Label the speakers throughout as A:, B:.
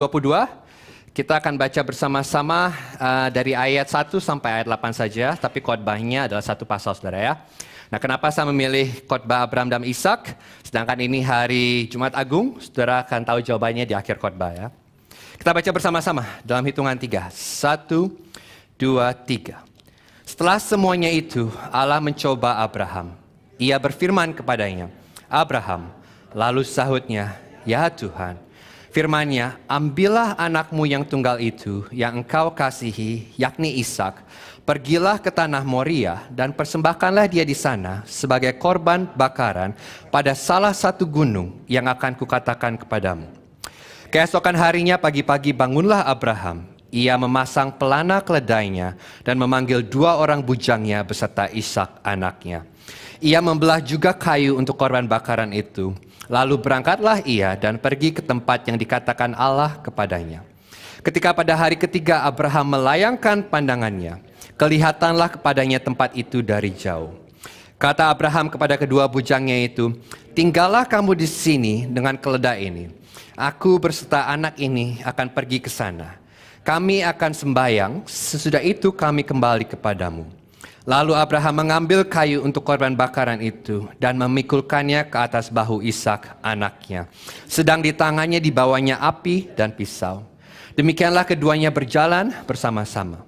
A: 22, kita akan baca bersama-sama dari ayat 1 sampai ayat 8 saja, tapi khotbahnya adalah satu pasal, saudara ya. Nah, kenapa saya memilih khotbah Abraham dan Ishak, sedangkan ini hari Jumat Agung, saudara akan tahu jawabannya di akhir khotbah ya. Kita baca bersama-sama dalam hitungan 3. 1, 2, 3. Setelah semuanya itu, Allah mencoba Abraham. Ia berfirman kepadanya, Abraham, lalu sahutnya, ya Tuhan. Firman-Nya, ambillah anakmu yang tunggal itu, yang engkau kasihi, yakni Ishak. Pergilah ke tanah Moria dan persembahkanlah dia di sana sebagai korban bakaran pada salah satu gunung yang akan kukatakan kepadamu. Keesokan harinya pagi-pagi bangunlah Abraham. Ia memasang pelana keledainya dan memanggil 2 orang bujangnya beserta Ishak anaknya. Ia membelah juga kayu untuk korban bakaran itu. Lalu berangkatlah ia dan pergi ke tempat yang dikatakan Allah kepadanya. Ketika pada hari ketiga Abraham melayangkan pandangannya, kelihatanlah kepadanya tempat itu dari jauh. Kata Abraham kepada kedua bujangnya itu, tinggallah kamu di sini dengan keledai ini. Aku berserta anak ini akan pergi ke sana. Kami akan sembahyang, sesudah itu kami kembali kepadamu. Lalu Abraham mengambil kayu untuk korban bakaran itu dan memikulkannya ke atas bahu Ishak anaknya. Sedang di tangannya dibawanya api dan pisau. Demikianlah keduanya berjalan bersama-sama.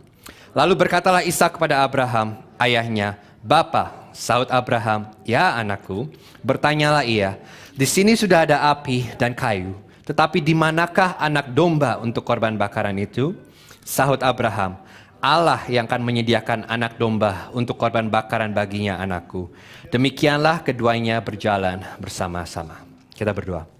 A: Lalu berkatalah Ishak kepada Abraham, ayahnya, Bapa, sahut Abraham, ya anakku. Bertanyalah ia, di sini sudah ada api dan kayu, tetapi di manakah anak domba untuk korban bakaran itu? Sahut Abraham, Allah yang akan menyediakan anak domba untuk korban bakaran baginya anakku. Demikianlah keduanya berjalan bersama-sama. Kita berdoa.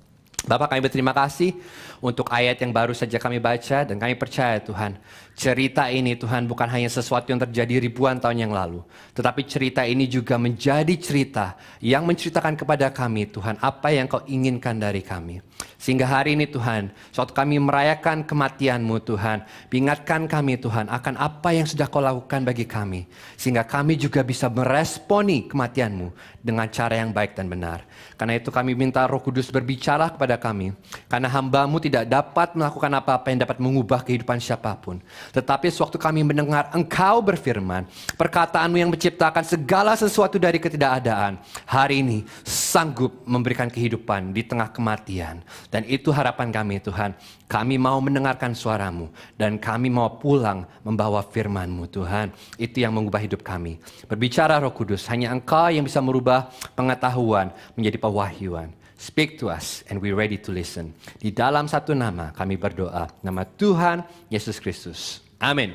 A: Bapa, kami berterima kasih untuk ayat yang baru saja kami baca dan kami percaya Tuhan, cerita ini Tuhan bukan hanya sesuatu yang terjadi ribuan tahun yang lalu, tetapi cerita ini juga menjadi cerita yang menceritakan kepada kami Tuhan apa yang Kau inginkan dari kami. Sehingga hari ini Tuhan, saat kami merayakan kematian-Mu Tuhan, ingatkan kami Tuhan akan apa yang sudah Kau lakukan bagi kami. Sehingga kami juga bisa meresponi kematian-Mu dengan cara yang baik dan benar. Karena itu kami minta Roh Kudus berbicara kepada kami. Karena hamba-Mu tidak dapat melakukan apa-apa yang dapat mengubah kehidupan siapapun. Tetapi sewaktu kami mendengar Engkau berfirman, perkataan-Mu yang menciptakan segala sesuatu dari ketidakadaan, hari ini sanggup memberikan kehidupan di tengah kematian. Dan itu harapan kami Tuhan. Kami mau mendengarkan suara-Mu. Dan kami mau pulang membawa firman-Mu Tuhan. Itu yang mengubah hidup kami. Berbicara Roh Kudus, hanya Engkau yang bisa merubah pengetahuan menjadi pewahyuan. Speak to us and we're ready to listen. Di dalam satu nama kami berdoa. Nama Tuhan Yesus Kristus. Amin.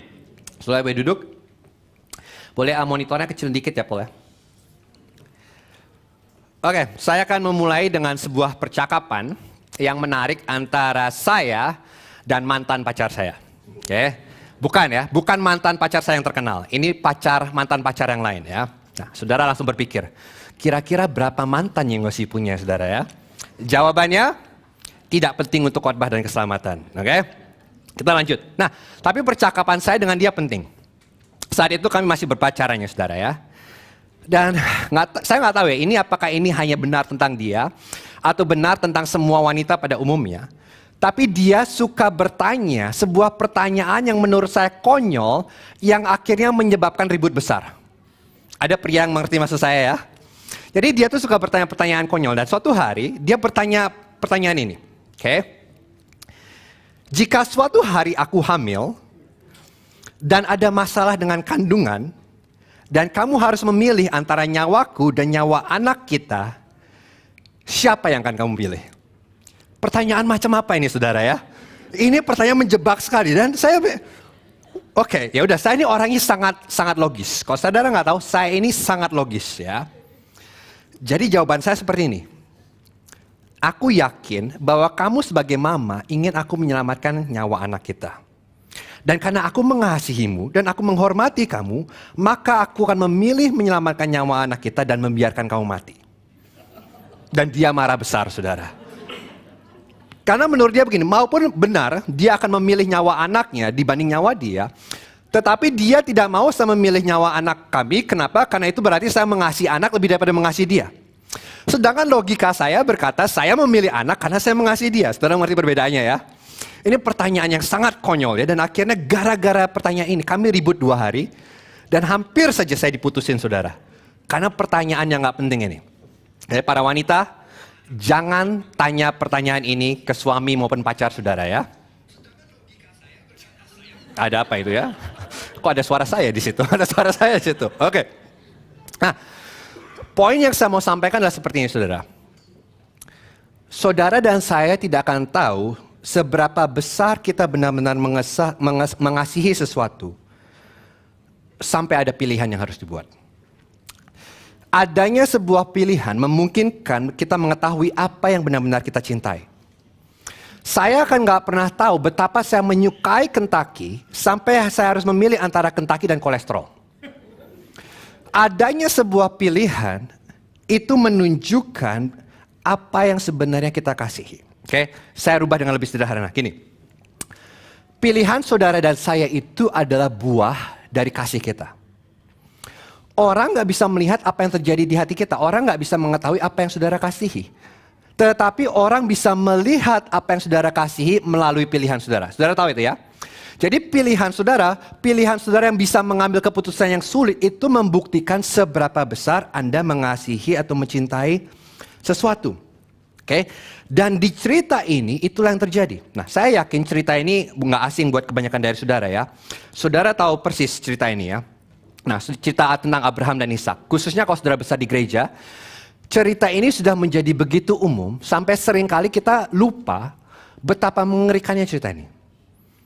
A: Boleh duduk? Boleh monitornya kecil dikit ya Paul ya? Oke, saya akan memulai dengan sebuah percakapan yang menarik antara saya dan mantan pacar saya. Oke, bukan ya, bukan mantan pacar saya yang terkenal. Ini mantan pacar yang lain ya. Nah, saudara langsung berpikir, kira-kira berapa mantan yang masih punya saudara ya? Jawabannya, tidak penting untuk khotbah dan keselamatan. Oke, kita lanjut. Nah, tapi percakapan saya dengan dia penting. Saat itu kami masih berpacaran ya saudara ya. Dan saya nggak tahu ya, ini apakah ini hanya benar tentang dia atau benar tentang semua wanita pada umumnya. Tapi dia suka bertanya sebuah pertanyaan yang menurut saya konyol yang akhirnya menyebabkan ribut besar. Ada pria yang mengerti maksud saya ya. Jadi dia tuh suka bertanya pertanyaan konyol dan suatu hari dia bertanya pertanyaan ini. Oke. Jika suatu hari aku hamil dan ada masalah dengan kandungan, dan kamu harus memilih antara nyawaku dan nyawa anak kita, siapa yang akan kamu pilih? Pertanyaan macam apa ini saudara ya? Ini pertanyaan menjebak sekali dan saya, oke, ya udah, saya ini orangnya sangat logis. Kalau saudara nggak tahu, saya ini sangat logis ya. Jadi jawaban saya seperti ini. Aku yakin bahwa kamu sebagai mama ingin aku menyelamatkan nyawa anak kita. Dan karena aku mengasihimu dan aku menghormati kamu, maka aku akan memilih menyelamatkan nyawa anak kita dan membiarkan kamu mati. Dan dia marah besar, saudara. Karena menurut dia begini, maupun benar dia akan memilih nyawa anaknya dibanding nyawa dia, tetapi dia tidak mau saya memilih nyawa anak kami. Kenapa? Karena itu berarti saya mengasihi anak lebih daripada mengasihi dia. Sedangkan logika saya berkata saya memilih anak karena saya mengasihi dia. Saudara mengerti perbedaannya ya? Ini pertanyaan yang sangat konyol ya. Dan akhirnya gara-gara pertanyaan ini kami ribut 2 hari. Dan hampir saja saya diputusin saudara. Karena pertanyaan yang gak penting ini. Jadi para wanita, jangan tanya pertanyaan ini ke suami maupun pacar saudara ya. Ada apa itu ya? Kok ada suara saya di situ? Ada suara saya di situ. Oke. Nah, poin yang saya mau sampaikan adalah seperti ini saudara. Saudara dan saya tidak akan tahu seberapa besar kita benar-benar mengasihi sesuatu sampai ada pilihan yang harus dibuat. Adanya sebuah pilihan memungkinkan kita mengetahui apa yang benar-benar kita cintai. Saya akan gak pernah tahu betapa saya menyukai Kentucky sampai saya harus memilih antara Kentucky dan kolesterol. Adanya sebuah pilihan itu menunjukkan apa yang sebenarnya kita kasihi. Oke, saya rubah dengan lebih sederhana. Gini, pilihan saudara dan saya itu adalah buah dari kasih kita. Orang gak bisa melihat apa yang terjadi di hati kita. Orang gak bisa mengetahui apa yang saudara kasihi. Tetapi orang bisa melihat apa yang saudara kasihi melalui pilihan saudara. Saudara tahu itu ya? Jadi pilihan saudara yang bisa mengambil keputusan yang sulit itu membuktikan seberapa besar Anda mengasihi atau mencintai sesuatu. Oke? Dan di cerita ini itulah yang terjadi. Nah, saya yakin cerita ini nggak asing buat kebanyakan dari saudara ya. Saudara tahu persis cerita ini ya. Nah, cerita tentang Abraham dan Ishak. Khususnya kalau saudara besar di gereja, cerita ini sudah menjadi begitu umum sampai seringkali kita lupa betapa mengerikannya cerita ini.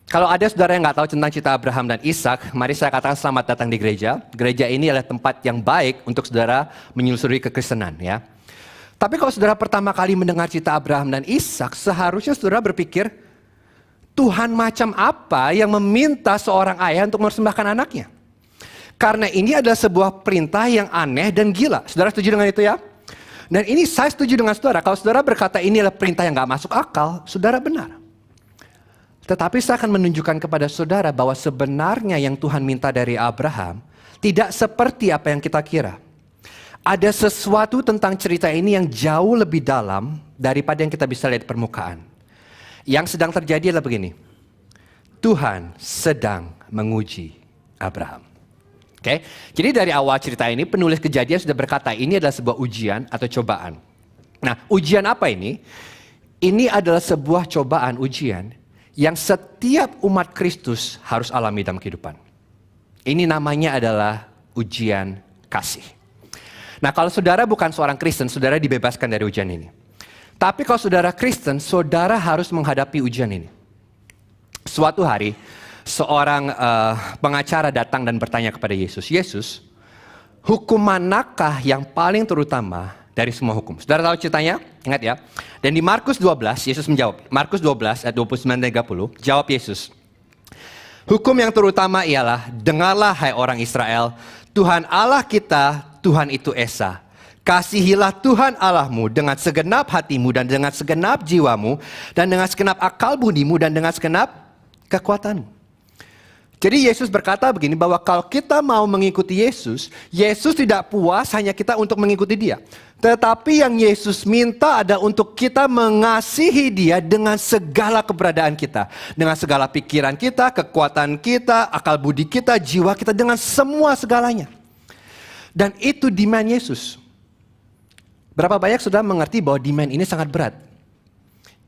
A: Kalau ada saudara yang nggak tahu tentang cerita Abraham dan Ishak, mari saya katakan selamat datang di gereja. Gereja ini adalah tempat yang baik untuk saudara menyusuri kekristenan ya. Tapi kalau saudara pertama kali mendengar cerita Abraham dan Ishak, seharusnya saudara berpikir, Tuhan macam apa yang meminta seorang ayah untuk mempersembahkan anaknya? Karena ini adalah sebuah perintah yang aneh dan gila. Saudara setuju dengan itu ya? Dan ini saya setuju dengan saudara. Kalau saudara berkata ini adalah perintah yang gak masuk akal, saudara benar. Tetapi saya akan menunjukkan kepada saudara bahwa sebenarnya yang Tuhan minta dari Abraham tidak seperti apa yang kita kira. Ada sesuatu tentang cerita ini yang jauh lebih dalam daripada yang kita bisa lihat di permukaan. Yang sedang terjadi adalah begini. Tuhan sedang menguji Abraham. Oke, jadi dari awal cerita ini penulis Kejadian sudah berkata ini adalah sebuah ujian atau cobaan. Nah, ujian apa ini? Ini adalah sebuah cobaan ujian yang setiap umat Kristus harus alami dalam kehidupan. Ini namanya adalah ujian kasih. Nah, kalau saudara bukan seorang Kristen, saudara dibebaskan dari ujian ini. Tapi kalau saudara Kristen, saudara harus menghadapi ujian ini. Suatu hari, seorang pengacara datang dan bertanya kepada Yesus, Yesus, hukum manakah yang paling terutama dari semua hukum? Saudara tahu ceritanya? Ingat ya. Dan di Markus 12, Yesus menjawab. Markus 12 ayat 29-30, jawab Yesus. Hukum yang terutama ialah, dengarlah hai orang Israel, Tuhan Allah kita, Tuhan itu Esa. Kasihilah Tuhan Allahmu dengan segenap hatimu dan dengan segenap jiwamu dan dengan segenap akal budimu dan dengan segenap kekuatanmu. Jadi Yesus berkata begini bahwa kalau kita mau mengikuti Yesus, Yesus tidak puas hanya kita untuk mengikuti dia. Tetapi yang Yesus minta adalah untuk kita mengasihi dia dengan segala keberadaan kita. Dengan segala pikiran kita, kekuatan kita, akal budi kita, jiwa kita, dengan semua segalanya. Dan itu demand Yesus. Berapa banyak sudah mengerti bahwa demand ini sangat berat.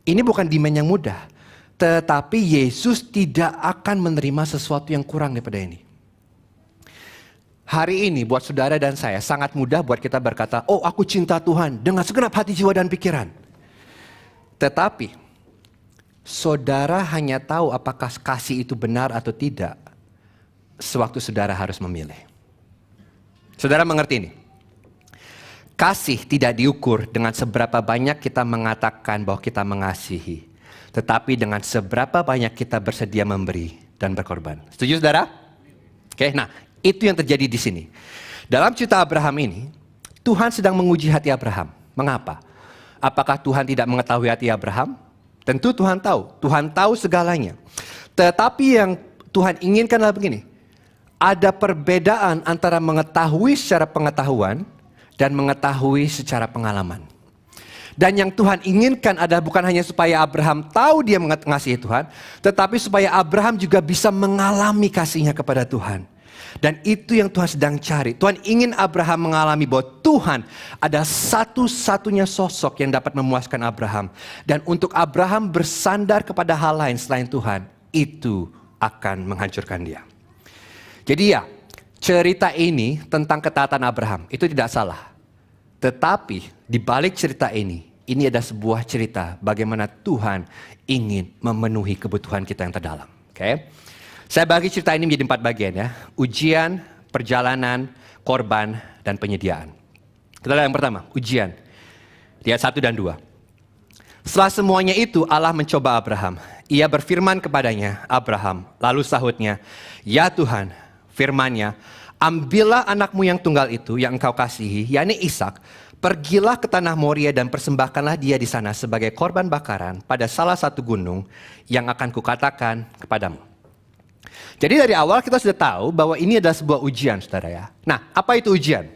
A: Ini bukan demand yang mudah. Tetapi Yesus tidak akan menerima sesuatu yang kurang daripada ini. Hari ini buat saudara dan saya sangat mudah buat kita berkata, oh aku cinta Tuhan dengan segenap hati, jiwa, dan pikiran. Tetapi saudara hanya tahu apakah kasih itu benar atau tidak sewaktu saudara harus memilih. Saudara mengerti ini? Kasih tidak diukur dengan seberapa banyak kita mengatakan bahwa kita mengasihi. Tetapi dengan seberapa banyak kita bersedia memberi dan berkorban. Setuju saudara? Oke, nah itu yang terjadi di sini. Dalam cerita Abraham ini, Tuhan sedang menguji hati Abraham. Mengapa? Apakah Tuhan tidak mengetahui hati Abraham? Tentu Tuhan tahu. Tuhan tahu segalanya. Tetapi yang Tuhan inginkan adalah begini. Ada perbedaan antara mengetahui secara pengetahuan dan mengetahui secara pengalaman. Dan yang Tuhan inginkan adalah bukan hanya supaya Abraham tahu dia mengasihi Tuhan, tetapi supaya Abraham juga bisa mengalami kasihnya kepada Tuhan. Dan itu yang Tuhan sedang cari. Tuhan ingin Abraham mengalami bahwa Tuhan ada satu-satunya sosok yang dapat memuaskan Abraham. Dan untuk Abraham bersandar kepada hal lain selain Tuhan, itu akan menghancurkan dia. Jadi ya, cerita ini tentang ketaatan Abraham, itu tidak salah. Tetapi di balik cerita ini ada sebuah cerita bagaimana Tuhan ingin memenuhi kebutuhan kita yang terdalam. Oke? Saya bagi cerita ini menjadi 4 bagian ya. Ujian, perjalanan, korban, dan penyediaan. Kita lihat yang pertama, ujian. Lihat 1 dan 2. Setelah semuanya itu Allah mencoba Abraham. Ia berfirman kepadanya, Abraham. Lalu sahutnya, ya Tuhan, firman-Nya, ambillah anakmu yang tunggal itu yang engkau kasihi, yakni Ishak. Pergilah ke tanah Moria dan persembahkanlah dia di sana sebagai korban bakaran pada salah satu gunung yang akan kukatakan kepadamu. Jadi dari awal kita sudah tahu bahwa ini adalah sebuah ujian, saudara ya. Nah, apa itu ujian?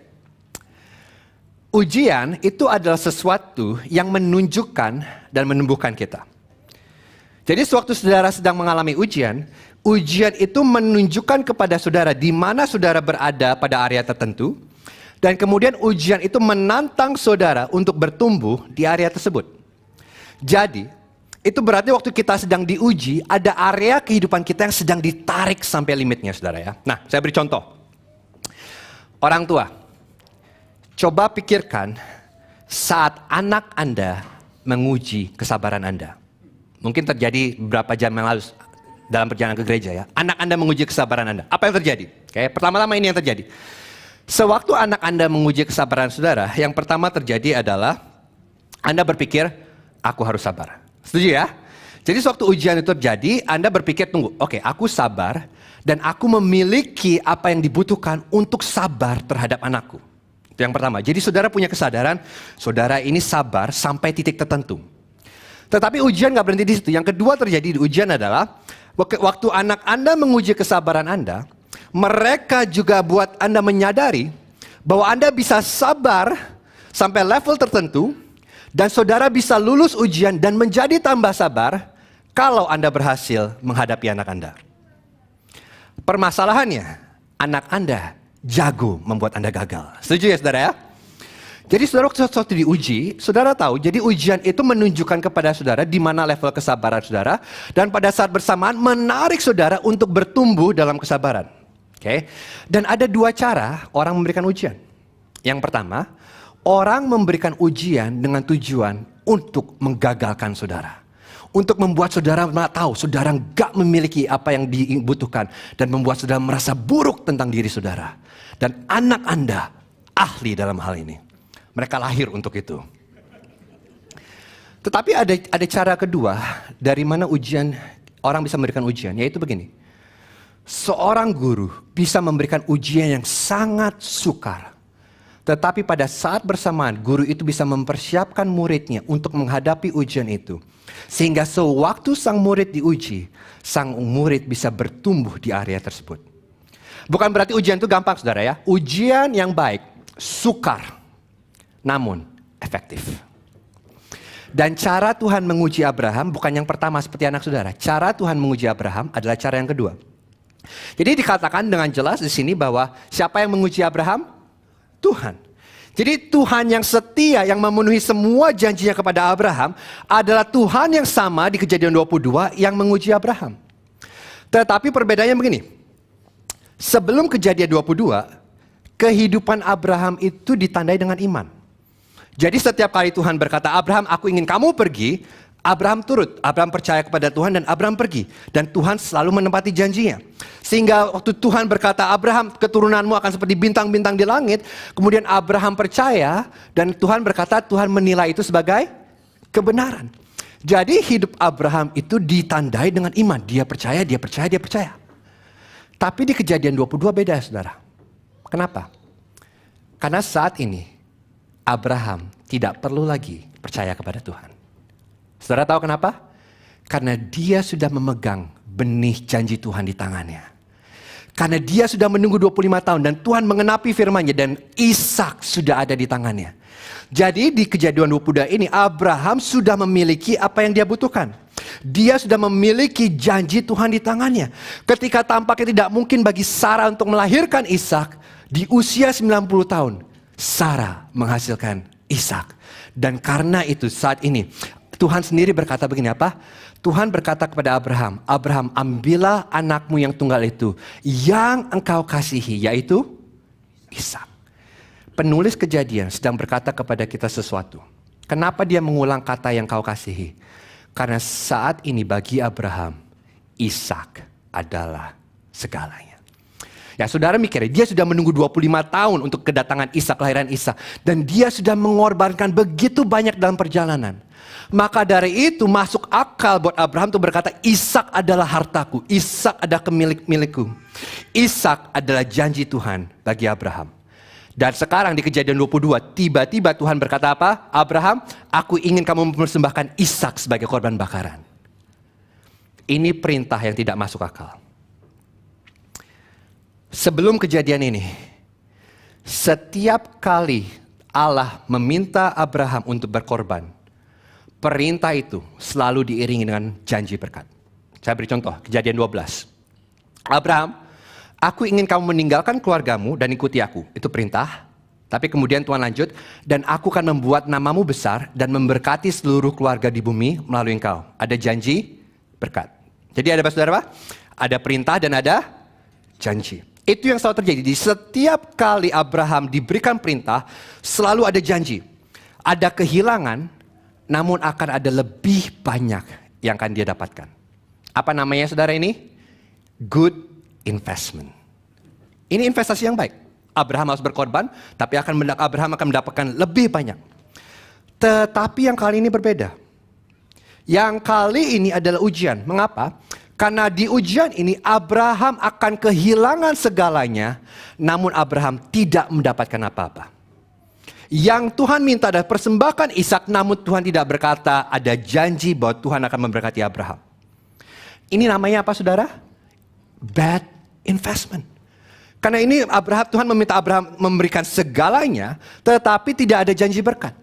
A: Ujian itu adalah sesuatu yang menunjukkan dan menumbuhkan kita. Jadi sewaktu saudara sedang mengalami ujian itu menunjukkan kepada saudara di mana saudara berada pada area tertentu. Dan kemudian ujian itu menantang saudara untuk bertumbuh di area tersebut. Jadi, itu berarti waktu kita sedang diuji, ada area kehidupan kita yang sedang ditarik sampai limitnya, saudara ya. Nah, saya beri contoh. Orang tua, coba pikirkan saat anak Anda menguji kesabaran Anda. Mungkin terjadi beberapa jam yang lalu dalam perjalanan ke gereja ya. Anak Anda menguji kesabaran Anda. Apa yang terjadi? Oke, pertama-tama ini yang terjadi. Sewaktu anak Anda menguji kesabaran saudara, yang pertama terjadi adalah Anda berpikir, aku harus sabar. Setuju ya? Jadi sewaktu ujian itu terjadi, Anda berpikir, tunggu, oke, aku sabar dan aku memiliki apa yang dibutuhkan untuk sabar terhadap anakku. Itu yang pertama. Jadi saudara punya kesadaran, saudara ini sabar sampai titik tertentu. Tetapi ujian gak berhenti di situ. Yang kedua terjadi di ujian adalah, waktu anak Anda menguji kesabaran Anda, mereka juga buat Anda menyadari bahwa Anda bisa sabar sampai level tertentu dan saudara bisa lulus ujian dan menjadi tambah sabar kalau Anda berhasil menghadapi anak Anda. Permasalahannya, anak Anda jago membuat Anda gagal. Setuju ya saudara ya? Jadi saudara waktu diuji, saudara tahu, jadi ujian itu menunjukkan kepada saudara di mana level kesabaran saudara dan pada saat bersamaan menarik saudara untuk bertumbuh dalam kesabaran. Oke. Dan ada 2 cara orang memberikan ujian. Yang pertama, orang memberikan ujian dengan tujuan untuk menggagalkan saudara. Untuk membuat saudara tahu saudara gak memiliki apa yang dibutuhkan. Dan membuat saudara merasa buruk tentang diri saudara. Dan anak Anda ahli dalam hal ini. Mereka lahir untuk itu. Tetapi ada cara kedua dari mana orang bisa memberikan ujian. Yaitu begini. Seorang guru bisa memberikan ujian yang sangat sukar. Tetapi pada saat bersamaan, guru itu bisa mempersiapkan muridnya untuk menghadapi ujian itu. Sehingga sewaktu sang murid diuji, sang murid bisa bertumbuh di area tersebut. Bukan berarti ujian itu gampang, saudara ya. Ujian yang baik, sukar, namun efektif. Dan cara Tuhan menguji Abraham bukan yang pertama seperti anak saudara. Cara Tuhan menguji Abraham adalah cara yang kedua. Jadi dikatakan dengan jelas di sini bahwa siapa yang menguji Abraham? Tuhan. Jadi Tuhan yang setia yang memenuhi semua janjinya kepada Abraham adalah Tuhan yang sama di Kejadian 22 yang menguji Abraham. Tetapi perbedaannya begini. Sebelum Kejadian 22, kehidupan Abraham itu ditandai dengan iman. Jadi setiap kali Tuhan berkata, Abraham, aku ingin kamu pergi, Abraham turut, Abraham percaya kepada Tuhan dan Abraham pergi. Dan Tuhan selalu menepati janjinya. Sehingga waktu Tuhan berkata, Abraham keturunanmu akan seperti bintang-bintang di langit. Kemudian Abraham percaya dan Tuhan berkata, Tuhan menilai itu sebagai kebenaran. Jadi hidup Abraham itu ditandai dengan iman. Dia percaya, dia percaya, dia percaya. Tapi di Kejadian 22 beda saudara. Kenapa? Karena saat ini Abraham tidak perlu lagi percaya kepada Tuhan. Saudara tahu kenapa? Karena dia sudah memegang benih janji Tuhan di tangannya. Karena dia sudah menunggu 25 tahun dan Tuhan mengenapi firman-Nya dan Ishak sudah ada di tangannya. Jadi di Kejadian 22 ini Abraham sudah memiliki apa yang dia butuhkan. Dia sudah memiliki janji Tuhan di tangannya. Ketika tampaknya tidak mungkin bagi Sarah untuk melahirkan Ishak, di usia 90 tahun Sarah menghasilkan Ishak. Dan karena itu saat ini Tuhan sendiri berkata begini apa? Tuhan berkata kepada Abraham, Abraham, ambillah anakmu yang tunggal itu, yang engkau kasihi, yaitu Ishak. Penulis Kejadian sedang berkata kepada kita sesuatu. Kenapa dia mengulang kata yang kau kasihi? Karena saat ini bagi Abraham, Ishak adalah segalanya. Ya saudara mikir, dia sudah menunggu 25 tahun untuk kedatangan Ishak, kelahiran Ishak. Dan dia sudah mengorbankan begitu banyak dalam perjalanan. Maka dari itu masuk akal buat Abraham untuk berkata, Ishak adalah hartaku, Ishak adalah milikku. Ishak adalah janji Tuhan bagi Abraham. Dan sekarang di Kejadian 22, tiba-tiba Tuhan berkata apa? Abraham, aku ingin kamu mempersembahkan Ishak sebagai korban bakaran. Ini perintah yang tidak masuk akal. Sebelum kejadian ini, setiap kali Allah meminta Abraham untuk berkorban, perintah itu selalu diiringi dengan janji berkat. Saya beri contoh, Kejadian 12. Abraham, aku ingin kamu meninggalkan keluargamu dan ikuti aku. Itu perintah. Tapi kemudian Tuhan lanjut, dan aku akan membuat namamu besar dan memberkati seluruh keluarga di bumi melalui engkau. Ada janji, berkat. Jadi ada apa saudara? Ada perintah dan ada janji. Itu yang selalu terjadi. Di setiap kali Abraham diberikan perintah, selalu ada janji. Ada kehilangan, namun akan ada lebih banyak yang akan dia dapatkan. Apa namanya saudara ini? Good investment. Ini investasi yang baik. Abraham harus berkorban, tapi Abraham akan mendapatkan lebih banyak. Tetapi yang kali ini berbeda. Yang kali ini adalah ujian. Mengapa? Karena di ujian ini Abraham akan kehilangan segalanya, namun Abraham tidak mendapatkan apa-apa. Yang Tuhan minta adalah persembahkan Ishak, namun Tuhan tidak berkata ada janji bahwa Tuhan akan memberkati Abraham. Ini namanya apa saudara? Bad investment. Karena ini Tuhan meminta Abraham memberikan segalanya, tetapi tidak ada janji berkat.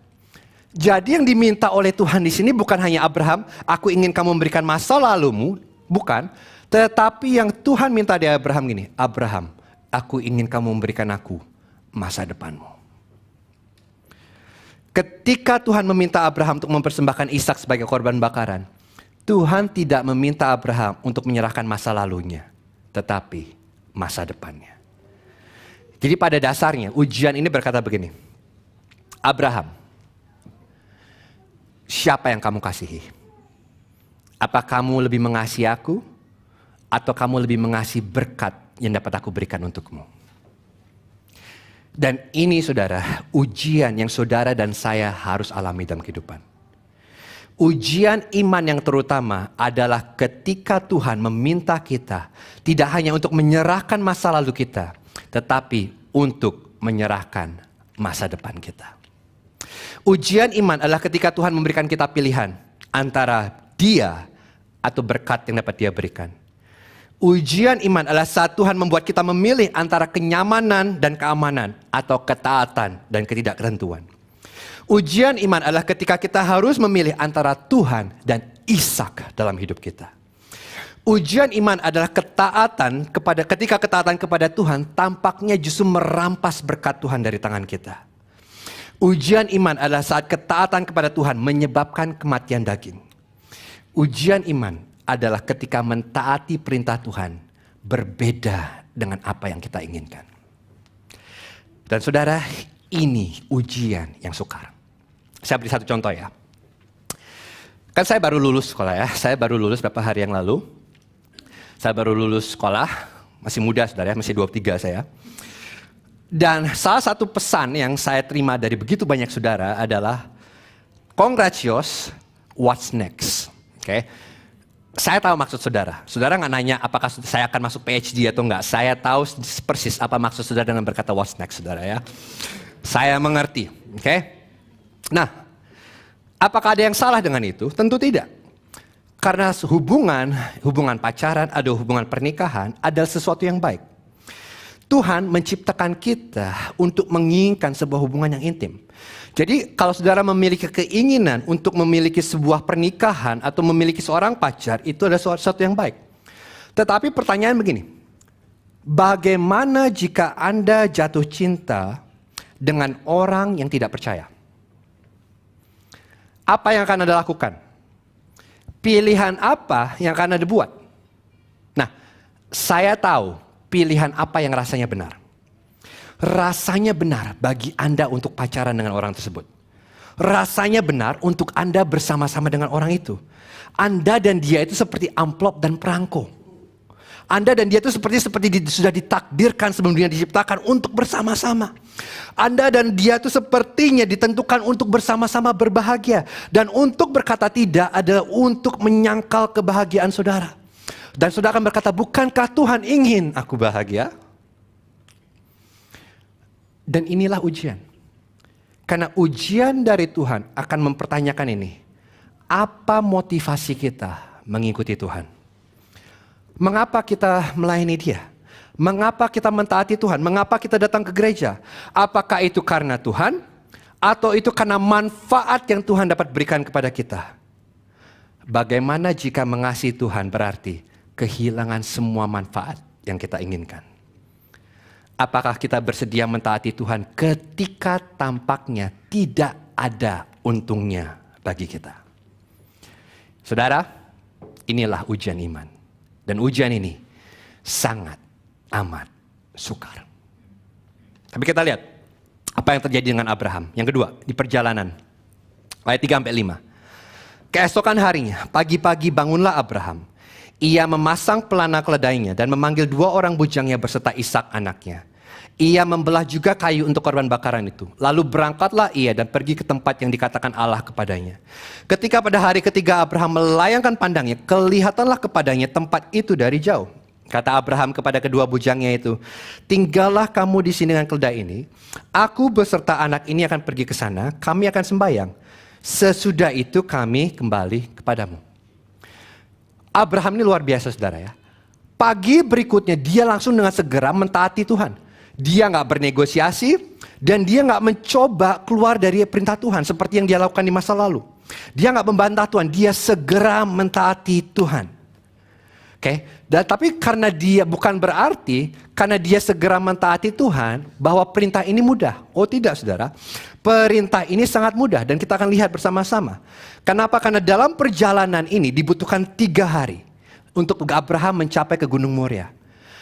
A: Jadi yang diminta oleh Tuhan di sini bukan hanya Abraham, aku ingin kamu memberikan masa lalumu, bukan. Tetapi yang Tuhan minta dari Abraham gini, Abraham, aku ingin kamu memberikan aku masa depanmu. Ketika Tuhan meminta Abraham untuk mempersembahkan Ishak sebagai korban bakaran, Tuhan tidak meminta Abraham untuk menyerahkan masa lalunya, tetapi masa depannya. Jadi pada dasarnya ujian ini berkata begini, Abraham, siapa yang kamu kasihi? Apa kamu lebih mengasihi aku, atau kamu lebih mengasihi berkat yang dapat aku berikan untukmu? Dan ini saudara, ujian yang saudara dan saya harus alami dalam kehidupan. Ujian iman yang terutama adalah ketika Tuhan meminta kita tidak hanya untuk menyerahkan masa lalu kita, tetapi untuk menyerahkan masa depan kita. Ujian iman adalah ketika Tuhan memberikan kita pilihan antara Dia atau berkat yang dapat Dia berikan. Ujian iman adalah saat Tuhan membuat kita memilih antara kenyamanan dan keamanan atau ketaatan dan ketidaktentuan. Ujian iman adalah ketika kita harus memilih antara Tuhan dan Ishak dalam hidup kita. Ujian iman adalah ketika ketaatan kepada Tuhan tampaknya justru merampas berkat Tuhan dari tangan kita. Ujian iman adalah saat ketaatan kepada Tuhan menyebabkan kematian daging. Ujian iman adalah ketika mentaati perintah Tuhan berbeda dengan apa yang kita inginkan. Dan saudara, ini ujian yang sukar. Saya beri satu contoh ya. Kan saya baru lulus sekolah ya. Saya baru lulus beberapa hari yang lalu. Saya baru lulus sekolah. Masih muda saudara ya, masih 23 saya. Dan salah satu pesan yang saya terima dari begitu banyak saudara adalah Congrats, what's next? Oke. Saya tahu maksud saudara. Saudara nggak nanya apakah saya akan masuk PhD atau enggak. Saya tahu persis apa maksud saudara dengan berkata what's next saudara ya. Saya mengerti. Oke. Nah, apakah ada yang salah dengan itu? Tentu tidak. Karena hubungan pacaran, ada hubungan pernikahan adalah sesuatu yang baik. Tuhan menciptakan kita untuk menginginkan sebuah hubungan yang intim. Jadi kalau saudara memiliki keinginan untuk memiliki sebuah pernikahan atau memiliki seorang pacar, itu adalah sesuatu yang baik. Tetapi pertanyaan begini, bagaimana jika Anda jatuh cinta dengan orang yang tidak percaya? Apa yang akan Anda lakukan? Pilihan apa yang akan Anda buat? Nah, saya tahu pilihan apa yang rasanya benar. Rasanya benar bagi Anda untuk pacaran dengan orang tersebut. Rasanya benar untuk Anda bersama-sama dengan orang itu. Anda dan dia itu seperti amplop dan perangko. Anda dan dia itu seperti sudah ditakdirkan sebelum dunia diciptakan untuk bersama-sama. Anda dan dia itu sepertinya ditentukan untuk bersama-sama berbahagia. Dan untuk berkata tidak adalah untuk menyangkal kebahagiaan saudara. Dan saudara akan berkata, bukankah Tuhan ingin aku bahagia? Dan inilah ujian. Karena ujian dari Tuhan akan mempertanyakan ini. Apa motivasi kita mengikuti Tuhan? Mengapa kita melayani Dia? Mengapa kita mentaati Tuhan? Mengapa kita datang ke gereja? Apakah itu karena Tuhan? Atau itu karena manfaat yang Tuhan dapat berikan kepada kita? Bagaimana jika mengasihi Tuhan berarti kehilangan semua manfaat yang kita inginkan? Apakah kita bersedia mentaati Tuhan ketika tampaknya tidak ada untungnya bagi kita? Saudara, inilah ujian iman. Dan ujian ini sangat amat sukar. Tapi kita lihat apa yang terjadi dengan Abraham. Yang kedua, di perjalanan. Ayat 3-5. Keesokan harinya, pagi-pagi bangunlah Abraham. Ia memasang pelana keledainya dan memanggil 2 orang bujangnya berserta Ishak anaknya. Ia membelah juga kayu untuk korban bakaran itu. Lalu berangkatlah ia dan pergi ke tempat yang dikatakan Allah kepadanya. Ketika pada hari ketiga Abraham melayangkan pandangnya, kelihatanlah kepadanya tempat itu dari jauh. Kata Abraham kepada kedua bujangnya itu, tinggallah kamu di sini dengan keledai ini. Aku beserta anak ini akan pergi ke sana, kami akan sembahyang. Sesudah itu kami kembali kepadamu. Abraham ini luar biasa saudara ya. Pagi berikutnya dia langsung dengan segera mentaati Tuhan. Dia gak bernegosiasi dan dia gak mencoba keluar dari perintah Tuhan seperti yang dia lakukan di masa lalu. Dia gak membantah Tuhan, dia segera mentaati Tuhan. Tapi karena dia bukan berarti karena dia segera mentaati Tuhan bahwa perintah ini mudah. Oh tidak saudara, perintah ini sangat mudah dan kita akan lihat bersama-sama. Kenapa? Karena dalam perjalanan ini dibutuhkan 3 hari untuk Abraham mencapai ke Gunung Moria.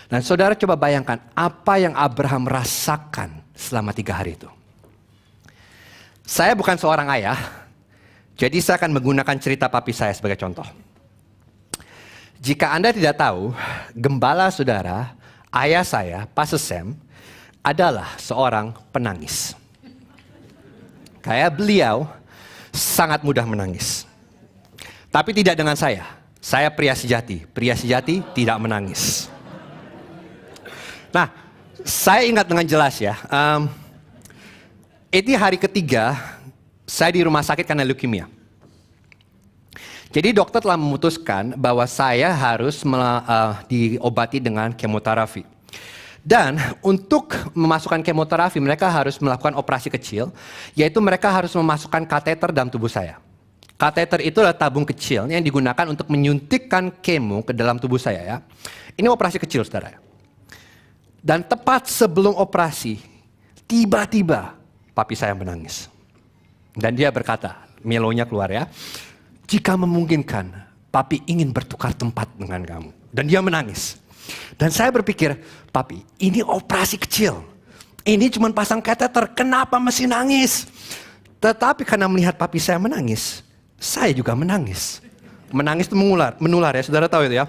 A: Dan saudara coba bayangkan apa yang Abraham rasakan selama 3 hari itu. Saya bukan seorang ayah, jadi saya akan menggunakan cerita papi saya sebagai contoh. Jika Anda tidak tahu, gembala saudara, ayah saya, Pastor Sam, adalah seorang penangis. Kayak beliau sangat mudah menangis. Tapi tidak dengan saya. Saya pria sejati. Pria sejati tidak menangis. Nah, saya ingat dengan jelas ya. Ini hari ketiga saya di rumah sakit karena leukemia. Jadi dokter telah memutuskan bahwa saya harus diobati dengan kemoterapi. Dan untuk memasukkan kemoterapi mereka harus melakukan operasi kecil, yaitu mereka harus memasukkan kateter dalam tubuh saya. Kateter itu adalah tabung kecil yang digunakan untuk menyuntikkan kemo ke dalam tubuh saya ya. Ini operasi kecil saudara. Dan tepat sebelum operasi, tiba-tiba papi saya menangis. Dan dia berkata, melonya keluar ya. Jika memungkinkan, papi ingin bertukar tempat dengan kamu. Dan dia menangis. Dan saya berpikir, papi, ini operasi kecil. Ini cuma pasang kateter, kenapa mesti nangis? Tetapi karena melihat papi saya menangis, saya juga menangis. Menangis itu menular ya, saudara tahu itu ya.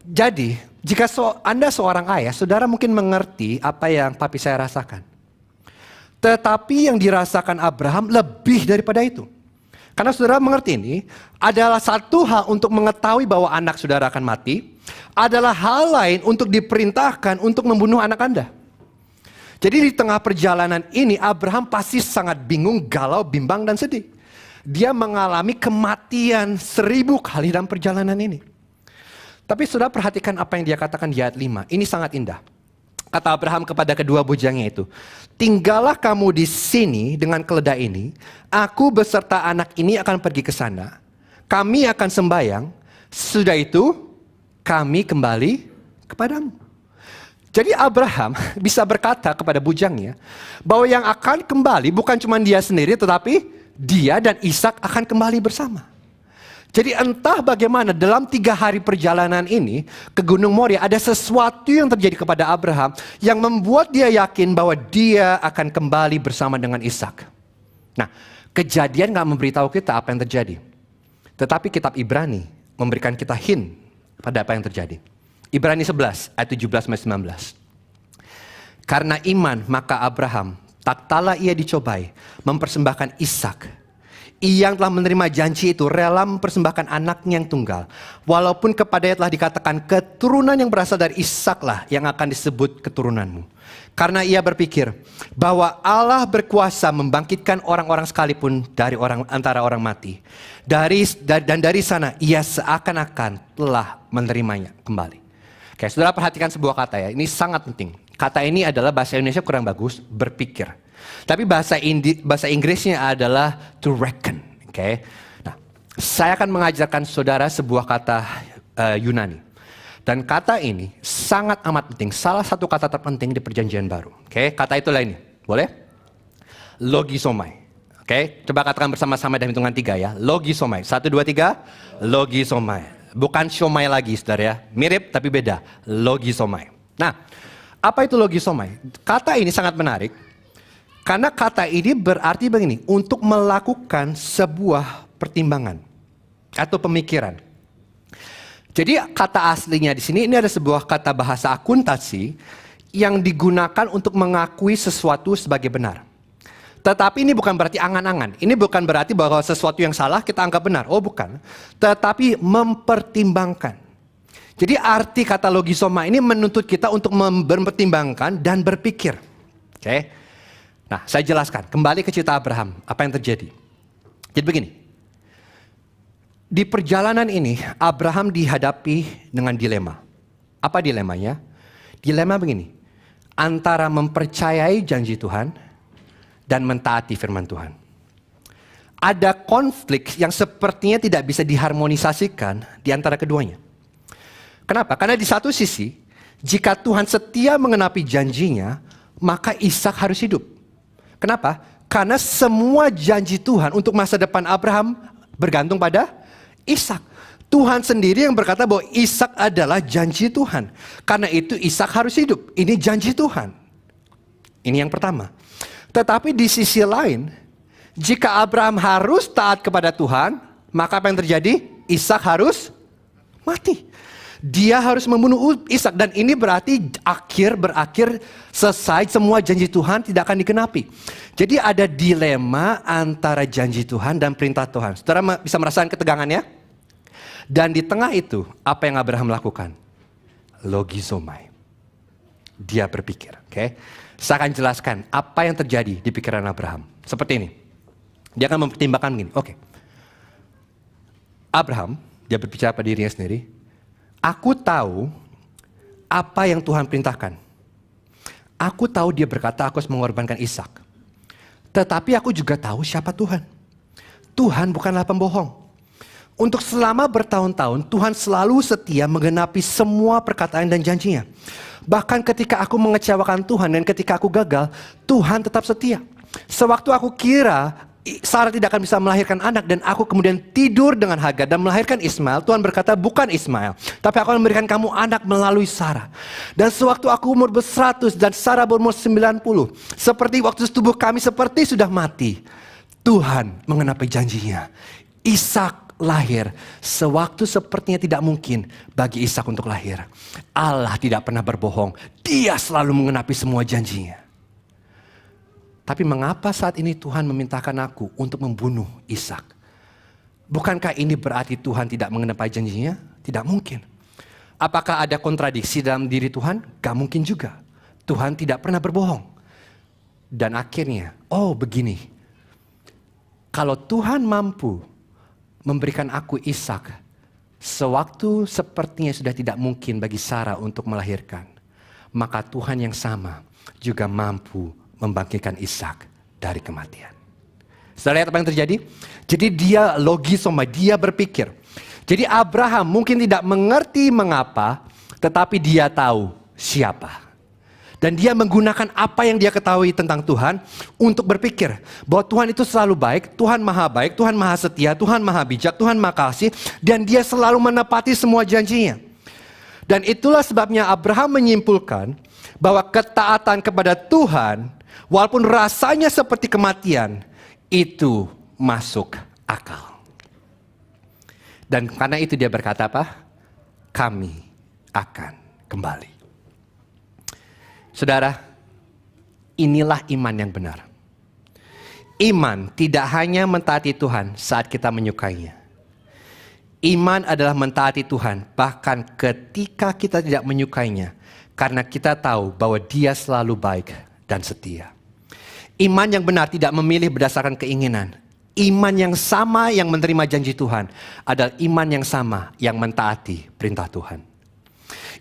A: Jadi, jika Anda seorang ayah, saudara mungkin mengerti apa yang papi saya rasakan. Tetapi yang dirasakan Abraham lebih daripada itu. Karena saudara mengerti ini adalah satu hal untuk mengetahui bahwa anak saudara akan mati, adalah hal lain untuk diperintahkan untuk membunuh anak Anda. Jadi di tengah perjalanan ini Abraham pasti sangat bingung, galau, bimbang dan sedih. Dia mengalami kematian 1000 kali dalam perjalanan ini. Tapi saudara perhatikan apa yang dia katakan di ayat 5, ini sangat indah. Kata Abraham kepada kedua bujangnya itu, tinggallah kamu di sini dengan keledai ini, aku beserta anak ini akan pergi ke sana, kami akan sembahyang, sudah itu kami kembali kepadamu. Jadi Abraham bisa berkata kepada bujangnya bahwa yang akan kembali bukan cuma dia sendiri, tetapi dia dan Ishak akan kembali bersama. Jadi entah bagaimana dalam 3 hari perjalanan ini ke Gunung Moria ada sesuatu yang terjadi kepada Abraham yang membuat dia yakin bahwa dia akan kembali bersama dengan Ishak. Nah, kejadian gak memberitahu kita apa yang terjadi. Tetapi kitab Ibrani memberikan kita hint pada apa yang terjadi. Ibrani 11 ayat 17-19. Karena iman maka Abraham tak kala ia dicobai mempersembahkan Ishak. Ia yang telah menerima janji itu rela mempersembahkan anaknya yang tunggal. Walaupun kepadanya telah dikatakan keturunan yang berasal dari Ishaklah yang akan disebut keturunanmu. Karena ia berpikir bahwa Allah berkuasa membangkitkan orang-orang sekalipun dari antara orang mati. Dan dari sana ia seakan-akan telah menerimanya kembali. Oke, saudara perhatikan sebuah kata ya, ini sangat penting. Kata ini adalah bahasa Indonesia kurang bagus, berpikir. Tapi bahasa Inggrisnya adalah to reckon. Okay? Nah, saya akan mengajarkan saudara sebuah kata Yunani. Dan kata ini sangat amat penting. Salah satu kata terpenting di perjanjian baru. Okay? Kata itulah ini. Boleh? Logisomai. Okay? Coba katakan bersama-sama dalam hitungan 3 ya. Logisomai. 1, 2, 3. Logisomai. Bukan siomay lagi saudara ya. Mirip tapi beda. Logisomai. Nah, apa itu logisomai? Kata ini sangat menarik. Karena kata ini berarti begini, untuk melakukan sebuah pertimbangan atau pemikiran. Jadi kata aslinya di sini ini ada sebuah kata bahasa akuntansi yang digunakan untuk mengakui sesuatu sebagai benar. Tetapi ini bukan berarti angan-angan. Ini bukan berarti bahwa sesuatu yang salah kita anggap benar. Oh bukan. Tetapi mempertimbangkan. Jadi arti kata logisoma ini menuntut kita untuk mempertimbangkan dan berpikir. Oke. Nah, saya jelaskan. Kembali ke cerita Abraham. Apa yang terjadi? Jadi begini. Di perjalanan ini, Abraham dihadapi dengan dilema. Apa dilemanya? Dilema begini. Antara mempercayai janji Tuhan dan mentaati firman Tuhan. Ada konflik yang sepertinya tidak bisa diharmonisasikan di antara keduanya. Kenapa? Karena di satu sisi, jika Tuhan setia mengenapi janjinya, maka Ishak harus hidup. Kenapa? Karena semua janji Tuhan untuk masa depan Abraham bergantung pada Ishak. Tuhan sendiri yang berkata bahwa Ishak adalah janji Tuhan. Karena itu Ishak harus hidup. Ini janji Tuhan. Ini yang pertama. Tetapi di sisi lain, jika Abraham harus taat kepada Tuhan, maka apa yang terjadi? Ishak harus mati. Dia harus membunuh Ishak dan ini berarti berakhir selesai semua janji Tuhan tidak akan dikenapi. Jadi ada dilema antara janji Tuhan dan perintah Tuhan. Saudara bisa merasakan ketegangannya? Dan di tengah itu apa yang Abraham lakukan? Logisomai. Dia berpikir, oke? Saya akan jelaskan apa yang terjadi di pikiran Abraham. Seperti ini. Dia akan mempertimbangkan begini. Oke. Abraham, dia berbicara pada dirinya sendiri. Aku tahu apa yang Tuhan perintahkan. Aku tahu dia berkata aku harus mengorbankan Ishak. Tetapi aku juga tahu siapa Tuhan. Tuhan bukanlah pembohong. Untuk selama bertahun-tahun Tuhan selalu setia menggenapi semua perkataan dan janjinya. Bahkan ketika aku mengecewakan Tuhan dan ketika aku gagal, Tuhan tetap setia. Sewaktu aku kira Sarah tidak akan bisa melahirkan anak dan aku kemudian tidur dengan Hagar dan melahirkan Ismail, Tuhan berkata bukan Ismail, tapi aku akan memberikan kamu anak melalui Sarah. Dan sewaktu aku umur 100 dan Sarah berumur 90, seperti waktu tubuh kami seperti sudah mati, Tuhan mengenapi janjinya. Ishak lahir sewaktu sepertinya tidak mungkin bagi Ishak untuk lahir. Allah tidak pernah berbohong, Dia selalu mengenapi semua janjinya. Tapi mengapa saat ini Tuhan memintakan aku untuk membunuh Ishak? Bukankah ini berarti Tuhan tidak mengenapi janjinya? Tidak mungkin. Apakah ada kontradiksi dalam diri Tuhan? Gak mungkin juga. Tuhan tidak pernah berbohong. Dan akhirnya, oh begini. Kalau Tuhan mampu memberikan aku Ishak, sewaktu sepertinya sudah tidak mungkin bagi Sarah untuk melahirkan, maka Tuhan yang sama juga mampu membangkitkan Ishak dari kematian. Saudara lihat apa yang terjadi? Jadi dia logisoma, dia berpikir. Jadi Abraham mungkin tidak mengerti mengapa, tetapi dia tahu siapa. Dan dia menggunakan apa yang dia ketahui tentang Tuhan untuk berpikir bahwa Tuhan itu selalu baik, Tuhan maha setia, Tuhan maha bijak, Tuhan maha kasih, dan dia selalu menepati semua janjinya. Dan itulah sebabnya Abraham menyimpulkan bahwa ketaatan kepada Tuhan, walaupun rasanya seperti kematian, itu masuk akal. Dan karena itu dia berkata apa? Kami akan kembali. Saudara, inilah iman yang benar. Iman tidak hanya mentaati Tuhan saat kita menyukainya. Iman adalah mentaati Tuhan bahkan ketika kita tidak menyukainya, karena kita tahu bahwa Dia selalu baik dan setia. Iman yang benar tidak memilih berdasarkan keinginan. Iman yang sama yang menerima janji Tuhan adalah iman yang sama yang mentaati perintah Tuhan.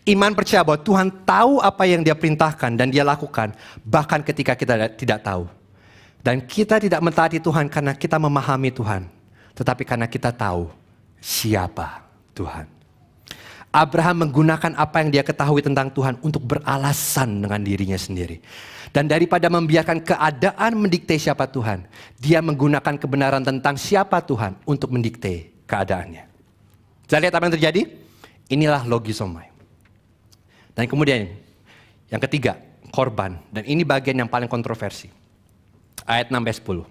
A: Iman percaya bahwa Tuhan tahu apa yang Dia perintahkan dan Dia lakukan, bahkan ketika kita tidak tahu. Dan kita tidak mentaati Tuhan karena kita memahami Tuhan, tetapi karena kita tahu siapa Tuhan. Abraham menggunakan apa yang dia ketahui tentang Tuhan untuk beralasan dengan dirinya sendiri. Dan daripada membiarkan keadaan mendikte siapa Tuhan, dia menggunakan kebenaran tentang siapa Tuhan untuk mendikte keadaannya. Saya lihat apa yang terjadi? Inilah logisomai. Dan kemudian yang ketiga, korban. Dan ini bagian yang paling kontroversi. Ayat 6-10.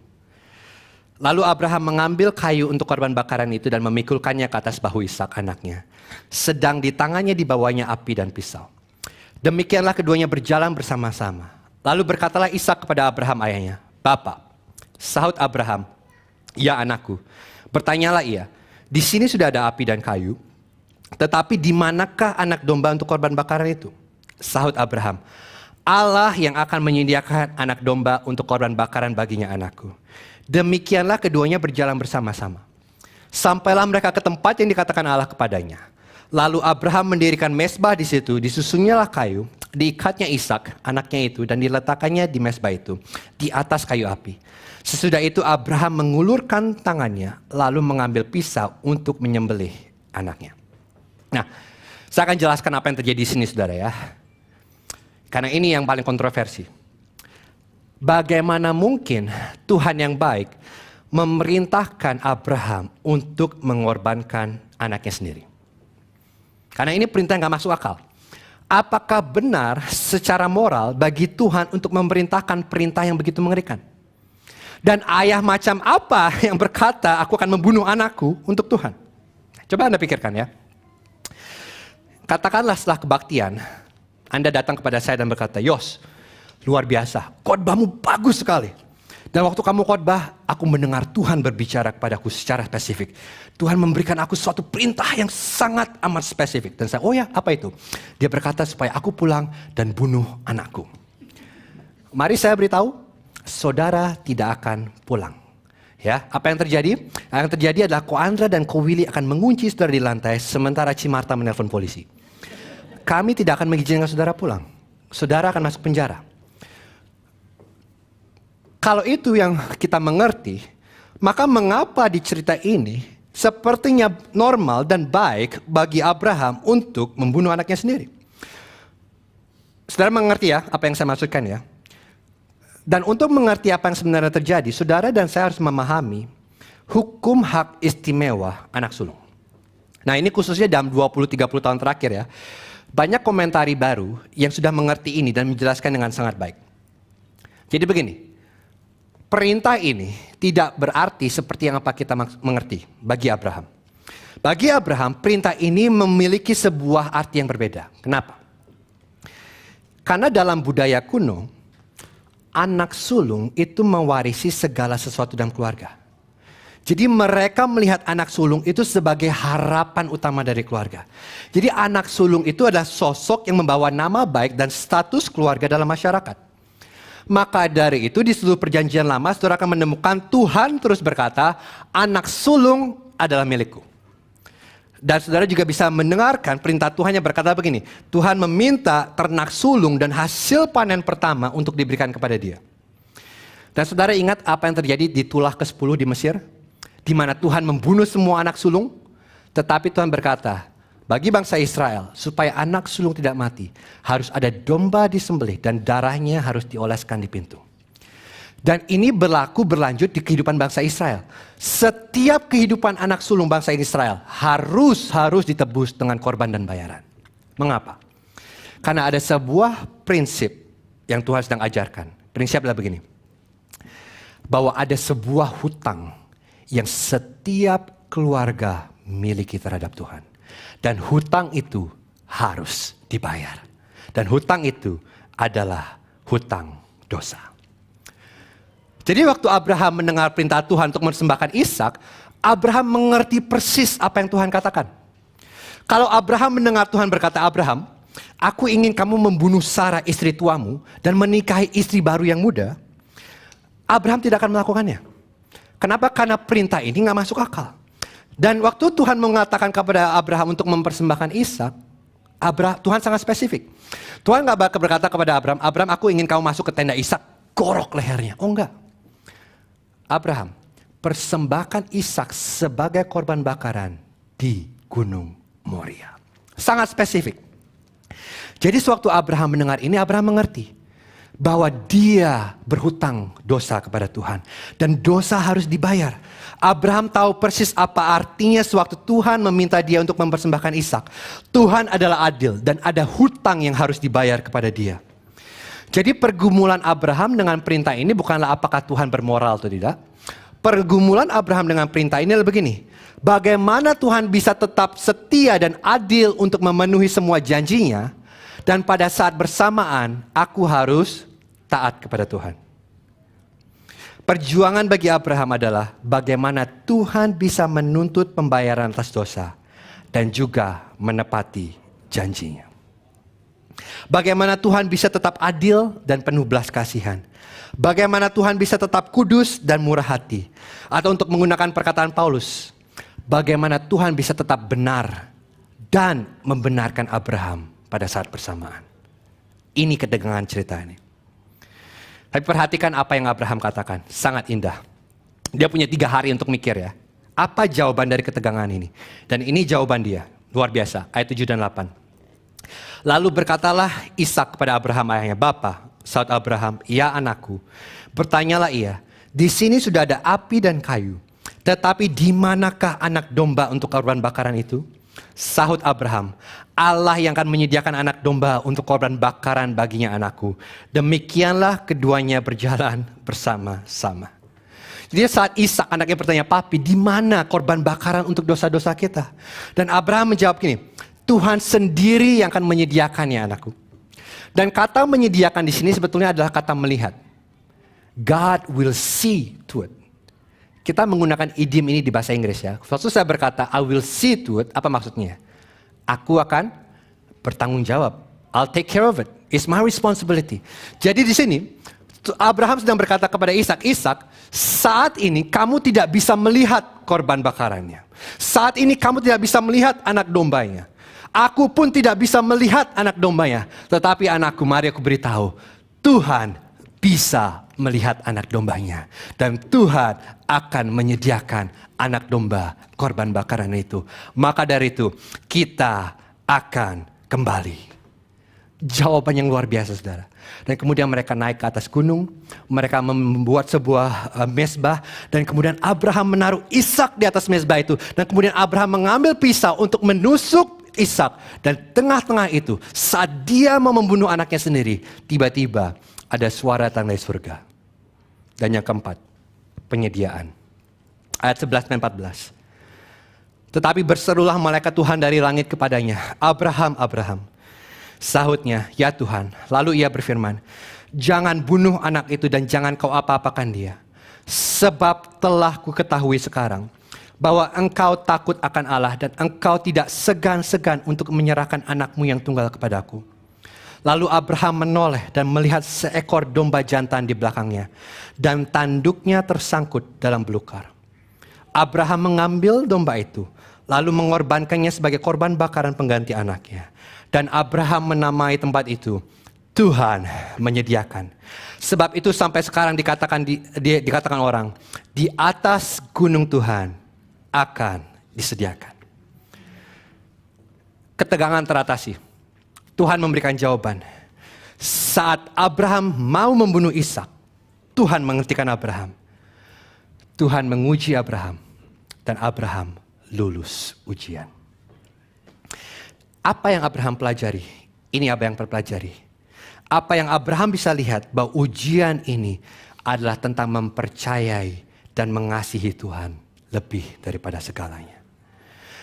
A: Lalu Abraham mengambil kayu untuk korban bakaran itu dan memikulkannya ke atas bahu Ishak anaknya. Sedang di tangannya dibawanya api dan pisau. Demikianlah keduanya berjalan bersama-sama. Lalu berkatalah Ishak kepada Abraham ayahnya, "Bapak," sahut Abraham, "Ya anakku." Bertanyalah ia, "Di sini sudah ada api dan kayu, tetapi di manakah anak domba untuk korban bakaran itu?" Sahut Abraham, "Allah yang akan menyediakan anak domba untuk korban bakaran baginya anakku." Demikianlah keduanya berjalan bersama-sama. Sampailah mereka ke tempat yang dikatakan Allah kepadanya. Lalu Abraham mendirikan mezbah di situ, disusunnya kayu, diikatnya Ishak, anaknya itu, dan diletakkannya di mezbah itu, di atas kayu api. Sesudah itu Abraham mengulurkan tangannya, lalu mengambil pisau untuk menyembelih anaknya. Nah, saya akan jelaskan apa yang terjadi di sini, saudara ya. Karena ini yang paling kontroversi. Bagaimana mungkin Tuhan yang baik memerintahkan Abraham untuk mengorbankan anaknya sendiri? Karena ini perintah yang gak masuk akal. Apakah benar secara moral bagi Tuhan untuk memerintahkan perintah yang begitu mengerikan? Dan ayah macam apa yang berkata, "Aku akan membunuh anakku" untuk Tuhan? Coba Anda pikirkan ya. Katakanlah setelah kebaktian, Anda datang kepada saya dan berkata, "Yos, luar biasa, khotbahmu bagus sekali. Dan waktu kamu khotbah, aku mendengar Tuhan berbicara kepadaku secara spesifik. Tuhan memberikan aku suatu perintah yang sangat amat spesifik." Dan saya, "Oh ya, apa itu?" Dia berkata supaya aku pulang dan bunuh anakku. Mari saya beritahu, saudara tidak akan pulang. Ya, apa yang terjadi? Yang terjadi adalah Ko Andra dan Ko Willy akan mengunci saudara di lantai, sementara Cimarta menelpon polisi. Kami tidak akan mengizinkan saudara pulang. Saudara akan masuk penjara. Kalau itu yang kita mengerti, maka mengapa di cerita ini sepertinya normal dan baik bagi Abraham untuk membunuh anaknya sendiri? Saudara mengerti ya apa yang saya maksudkan ya? Dan untuk mengerti apa yang sebenarnya terjadi, saudara dan saya harus memahami hukum hak istimewa anak sulung. Nah, ini khususnya dalam 20-30 tahun terakhir ya. Banyak komentari baru yang sudah mengerti ini dan menjelaskan dengan sangat baik. Jadi begini, perintah ini tidak berarti seperti yang apa kita mengerti bagi Abraham. Bagi Abraham, perintah ini memiliki sebuah arti yang berbeda. Kenapa? Karena dalam budaya kuno, anak sulung itu mewarisi segala sesuatu dalam keluarga. Jadi mereka melihat anak sulung itu sebagai harapan utama dari keluarga. Jadi anak sulung itu adalah sosok yang membawa nama baik dan status keluarga dalam masyarakat. Maka dari itu di seluruh perjanjian lama saudara akan menemukan Tuhan terus berkata, anak sulung adalah milikku. Dan saudara juga bisa mendengarkan perintah Tuhan yang berkata begini, Tuhan meminta ternak sulung dan hasil panen pertama untuk diberikan kepada dia. Dan saudara ingat apa yang terjadi di tulah ke-10 di Mesir? Di mana Tuhan membunuh semua anak sulung, tetapi Tuhan berkata, bagi bangsa Israel, supaya anak sulung tidak mati, harus ada domba disembelih dan darahnya harus dioleskan di pintu. Dan ini berlanjut di kehidupan bangsa Israel. Setiap kehidupan anak sulung bangsa Israel harus ditebus dengan korban dan bayaran. Mengapa? Karena ada sebuah prinsip yang Tuhan sedang ajarkan. Prinsip adalah begini. Bahwa ada sebuah hutang yang setiap keluarga miliki terhadap Tuhan. Dan hutang itu harus dibayar. Dan hutang itu adalah hutang dosa. Jadi waktu Abraham mendengar perintah Tuhan untuk mempersembahkan Ishak, Abraham mengerti persis apa yang Tuhan katakan. Kalau Abraham mendengar Tuhan berkata, Abraham, aku ingin kamu membunuh Sarah istri tuamu dan menikahi istri baru yang muda, Abraham tidak akan melakukannya. Kenapa? Karena perintah ini gak masuk akal. Dan waktu Tuhan mengatakan kepada Abraham untuk mempersembahkan Ishak, Tuhan sangat spesifik. Tuhan gak berkata kepada Abraham, Abraham aku ingin kamu masuk ke tenda Ishak, gorok lehernya. Oh enggak. Abraham, persembahkan Ishak sebagai korban bakaran di Gunung Moria. Sangat spesifik. Jadi sewaktu Abraham mendengar ini, Abraham mengerti bahwa dia berhutang dosa kepada Tuhan. Dan dosa harus dibayar. Abraham tahu persis apa artinya sewaktu Tuhan meminta dia untuk mempersembahkan Ishak. Tuhan adalah adil dan ada hutang yang harus dibayar kepada dia. Jadi pergumulan Abraham dengan perintah ini bukanlah apakah Tuhan bermoral atau tidak. Pergumulan Abraham dengan perintah ini adalah begini. Bagaimana Tuhan bisa tetap setia dan adil untuk memenuhi semua janjinya. Dan pada saat bersamaan aku harus taat kepada Tuhan. Perjuangan bagi Abraham adalah bagaimana Tuhan bisa menuntut pembayaran atas dosa. Dan juga menepati janjinya. Bagaimana Tuhan bisa tetap adil dan penuh belas kasihan. Bagaimana Tuhan bisa tetap kudus dan murah hati. Atau untuk menggunakan perkataan Paulus. Bagaimana Tuhan bisa tetap benar dan membenarkan Abraham pada saat bersamaan. Ini ketegangan cerita ini. Tapi perhatikan apa yang Abraham katakan. Sangat indah. Dia punya 3 hari untuk mikir ya. Apa jawaban dari ketegangan ini? Dan ini jawaban dia. Luar biasa. Ayat 7 dan 8. Lalu berkatalah Ishak kepada Abraham ayahnya, Bapa, saud Abraham, ya anakku. Bertanyalah ia, di sini sudah ada api dan kayu. Tetapi di manakah anak domba untuk korban bakaran itu? Sahut Abraham, Allah yang akan menyediakan anak domba untuk korban bakaran baginya anakku. Demikianlah keduanya berjalan bersama-sama. Jadi saat Ishak anaknya bertanya, Papi, di mana korban bakaran untuk dosa-dosa kita? Dan Abraham menjawab gini, Tuhan sendiri yang akan menyediakannya anakku. Dan kata menyediakan di sini sebetulnya adalah kata melihat. God will see to it. Kita menggunakan idiom ini di bahasa Inggris ya. Waktu saya berkata I will see to it, apa maksudnya? Aku akan bertanggung jawab. I'll take care of it. It's my responsibility. Jadi di sini Abraham sedang berkata kepada Ishak, Ishak, saat ini kamu tidak bisa melihat korban bakarannya. Saat ini kamu tidak bisa melihat anak dombanya. Aku pun tidak bisa melihat anak dombanya. Tetapi anakku, mari aku beritahu. Tuhan bisa melihat anak dombanya. Dan Tuhan akan menyediakan anak domba korban bakaran itu. Maka dari itu, kita akan kembali. Jawaban yang luar biasa, saudara. Dan kemudian mereka naik ke atas gunung. Mereka membuat sebuah mezbah. Dan kemudian Abraham menaruh Ishak di atas mezbah itu. Dan kemudian Abraham mengambil pisau untuk menusuk Ishak. Dan tengah-tengah itu, saat dia mau membunuh anaknya sendiri, tiba-tiba ada suara datang dari surga. Dan yang keempat, penyediaan. Ayat 11 dan 14. Tetapi berserulah malaikat Tuhan dari langit kepadanya, Abraham, Abraham. Sahutnya, ya Tuhan. Lalu ia berfirman, jangan bunuh anak itu dan jangan kau apa-apakan dia. Sebab telah ku ketahui sekarang bahwa engkau takut akan Allah dan engkau tidak segan-segan untuk menyerahkan anakmu yang tunggal kepadaku. Lalu Abraham menoleh dan melihat seekor domba jantan di belakangnya dan tanduknya tersangkut dalam belukar. Abraham mengambil domba itu, lalu mengorbankannya sebagai korban bakaran pengganti anaknya. Dan Abraham menamai tempat itu, Tuhan menyediakan. Sebab itu sampai sekarang dikatakan orang, di atas gunung Tuhan akan disediakan. Ketegangan teratasi. Tuhan memberikan jawaban. Saat Abraham mau membunuh Ishak, Tuhan menghentikan Abraham. Tuhan menguji Abraham. Dan Abraham lulus ujian. Apa yang Abraham pelajari? Ini apa yang terpelajari. Apa yang Abraham bisa lihat bahwa ujian ini adalah tentang mempercayai dan mengasihi Tuhan lebih daripada segalanya.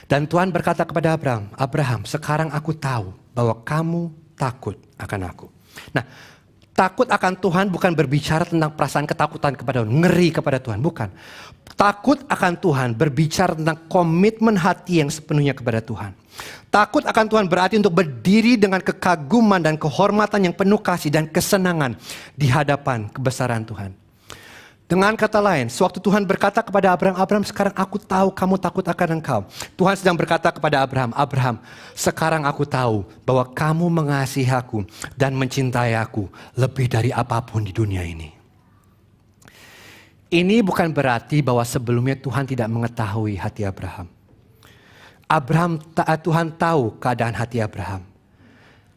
A: Dan Tuhan berkata kepada Abraham, Abraham, sekarang aku tahu bahwa kamu takut akan aku. Nah, takut akan Tuhan bukan berbicara tentang perasaan ketakutan kepada Tuhan, ngeri kepada Tuhan, bukan. Takut akan Tuhan berbicara tentang komitmen hati yang sepenuhnya kepada Tuhan. Takut akan Tuhan berarti untuk berdiri dengan kekaguman dan kehormatan yang penuh kasih dan kesenangan di hadapan kebesaran Tuhan. Dengan kata lain, sewaktu Tuhan berkata kepada Abraham, Abraham, sekarang aku tahu kamu takut akan engkau. Tuhan sedang berkata kepada Abraham, Abraham, sekarang aku tahu bahwa kamu mengasihi aku dan mencintai aku lebih dari apapun di dunia ini. Ini bukan berarti bahwa sebelumnya Tuhan tidak mengetahui hati Abraham. Tuhan tahu keadaan hati Abraham.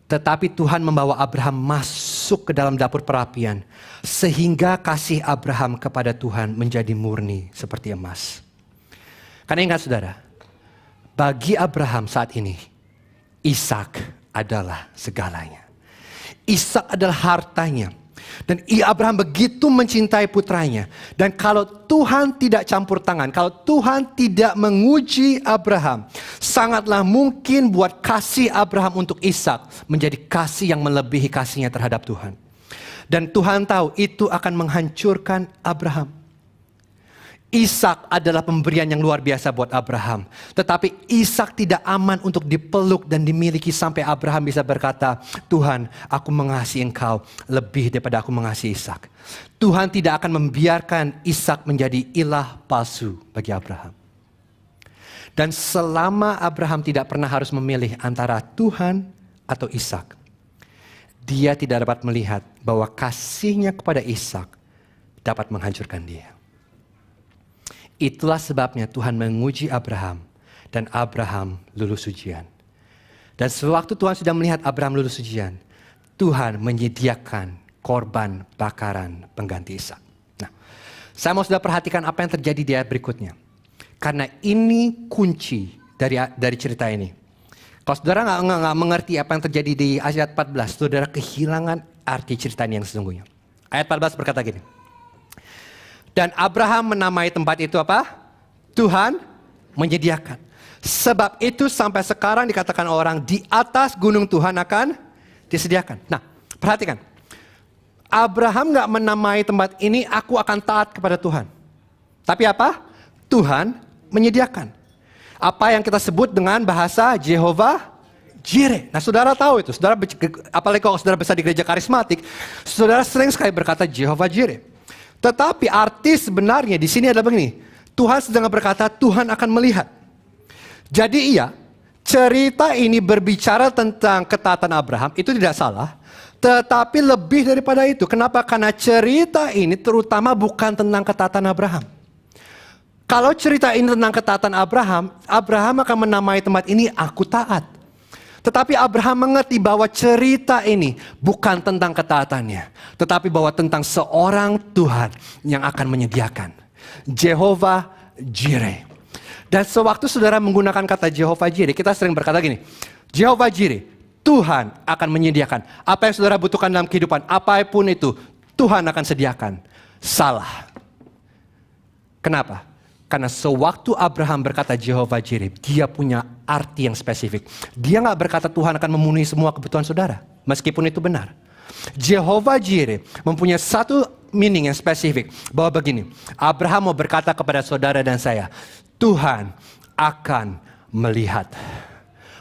A: Tetapi Tuhan membawa Abraham masuk ke dalam dapur perapian. Sehingga kasih Abraham kepada Tuhan menjadi murni seperti emas. Karena ingat saudara, bagi Abraham saat ini, Ishak adalah segalanya. Ishak adalah hartanya. Dan Abraham begitu mencintai putranya. Dan kalau Tuhan tidak campur tangan, kalau Tuhan tidak menguji Abraham, sangatlah mungkin buat kasih Abraham untuk Ishak menjadi kasih yang melebihi kasihnya terhadap Tuhan. Dan Tuhan tahu itu akan menghancurkan Abraham. Ishak adalah pemberian yang luar biasa buat Abraham. Tetapi Ishak tidak aman untuk dipeluk dan dimiliki sampai Abraham bisa berkata, Tuhan, aku mengasihi engkau lebih daripada aku mengasihi Ishak. Tuhan tidak akan membiarkan Ishak menjadi ilah palsu bagi Abraham. Dan selama Abraham tidak pernah harus memilih antara Tuhan atau Ishak, dia tidak dapat melihat bahwa kasihnya kepada Ishak dapat menghancurkan dia. Itulah sebabnya Tuhan menguji Abraham dan Abraham lulus ujian. Dan sewaktu Tuhan sudah melihat Abraham lulus ujian, Tuhan menyediakan korban bakaran pengganti Ishak. Nah, saya mau sudah perhatikan apa yang terjadi di ayat berikutnya. Karena ini kunci dari cerita ini. Kalau saudara nggak mengerti apa yang terjadi di ayat 14, saudara kehilangan arti cerita ini yang sesungguhnya. Ayat 14 berkata gini. Dan Abraham menamai tempat itu apa? Tuhan menyediakan. Sebab itu sampai sekarang dikatakan orang di atas gunung Tuhan akan disediakan. Nah, perhatikan. Abraham gak menamai tempat ini aku akan taat kepada Tuhan. Tapi apa? Tuhan menyediakan. Apa yang kita sebut dengan bahasa Jehovah Jireh. Nah, saudara tahu itu. Saudara, apalagi kalau saudara besar di gereja karismatik, saudara sering sekali berkata Jehovah Jireh. Tetapi arti sebenarnya di sini adalah begini. Tuhan sedang berkata Tuhan akan melihat. Jadi cerita ini berbicara tentang ketaatan Abraham. Itu tidak salah. Tetapi lebih daripada itu. Kenapa? Karena cerita ini terutama bukan tentang ketaatan Abraham. Kalau cerita ini tentang ketaatan Abraham, Abraham akan menamai tempat ini aku taat. Tetapi Abraham mengerti bahwa cerita ini bukan tentang ketaatannya. Tetapi bahwa tentang seorang Tuhan yang akan menyediakan. Jehovah Jireh. Dan sewaktu saudara menggunakan kata Jehovah Jireh, kita sering berkata gini. Jehovah Jireh, Tuhan akan menyediakan. Apa yang saudara butuhkan dalam kehidupan, apapun itu, Tuhan akan sediakan. Salah. Kenapa? Karena sewaktu Abraham berkata Jehovah Jireh, dia punya arti yang spesifik. Dia gak berkata Tuhan akan memenuhi semua kebutuhan saudara. Meskipun itu benar. Jehovah Jireh mempunyai satu meaning yang spesifik. Bahwa begini, Abraham mau berkata kepada saudara dan saya, Tuhan akan melihat.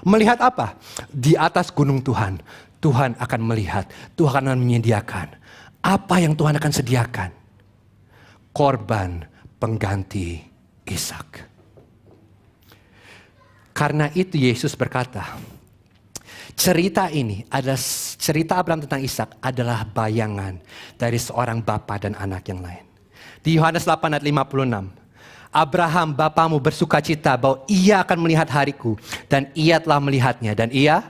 A: Melihat apa? Di atas gunung Tuhan. Tuhan akan melihat. Tuhan akan menyediakan. Apa yang Tuhan akan sediakan? Korban pengganti Ishak. Karena itu Yesus berkata, cerita ini adalah cerita Abraham tentang Ishak adalah bayangan dari seorang bapa dan anak yang lain. Di Yohanes 8 ayat 56, Abraham bapamu bersukacita bahwa ia akan melihat hariku dan ia telah melihatnya dan ia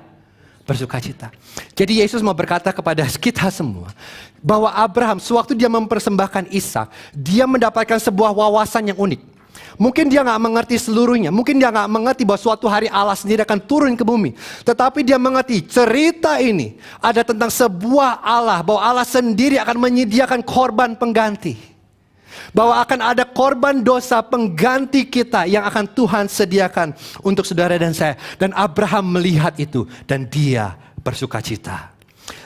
A: bersukacita. Jadi Yesus mau berkata kepada kita semua bahwa Abraham sewaktu dia mempersembahkan Ishak, dia mendapatkan sebuah wawasan yang unik. Mungkin dia gak mengerti seluruhnya. Mungkin dia gak mengerti bahwa suatu hari Allah sendiri akan turun ke bumi. Tetapi dia mengerti cerita ini ada tentang sebuah Allah, bahwa Allah sendiri akan menyediakan korban pengganti. Bahwa akan ada korban dosa pengganti kita yang akan Tuhan sediakan untuk saudara dan saya. Dan Abraham melihat itu dan dia bersukacita.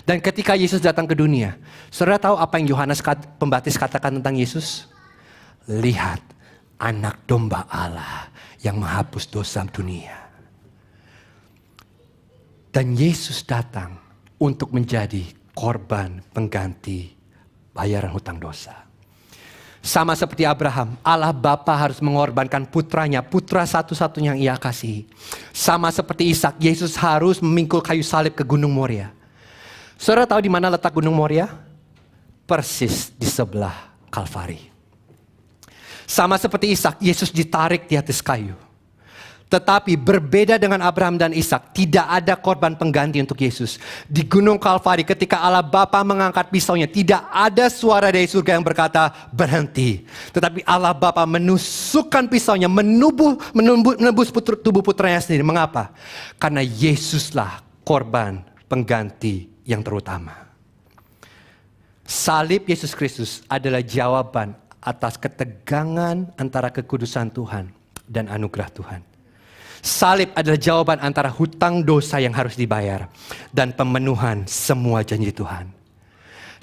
A: Dan ketika Yesus datang ke dunia, saudara tahu apa yang Yohanes Pembaptis katakan tentang Yesus? Lihat, anak domba Allah yang menghapus dosa dunia. Dan Yesus datang untuk menjadi korban pengganti bayaran hutang dosa. Sama seperti Abraham, Allah Bapa harus mengorbankan putranya, putra satu-satunya yang ia kasihi. Sama seperti Ishak, Yesus harus memikul kayu salib ke Gunung Moria. Saudara tahu di mana letak Gunung Moria? Persis di sebelah Kalvari. Sama seperti Ishak, Yesus ditarik di atas kayu. Tetapi berbeda dengan Abraham dan Ishak, tidak ada korban pengganti untuk Yesus. Di Gunung Kalvari ketika Allah Bapa mengangkat pisaunya, tidak ada suara dari surga yang berkata berhenti. Tetapi Allah Bapa menusukkan pisaunya, menembus tubuh putranya sendiri. Mengapa? Karena Yesuslah korban pengganti yang terutama. Salib Yesus Kristus adalah jawaban atas ketegangan antara kekudusan Tuhan dan anugerah Tuhan. Salib adalah jawaban antara hutang dosa yang harus dibayar dan pemenuhan semua janji Tuhan.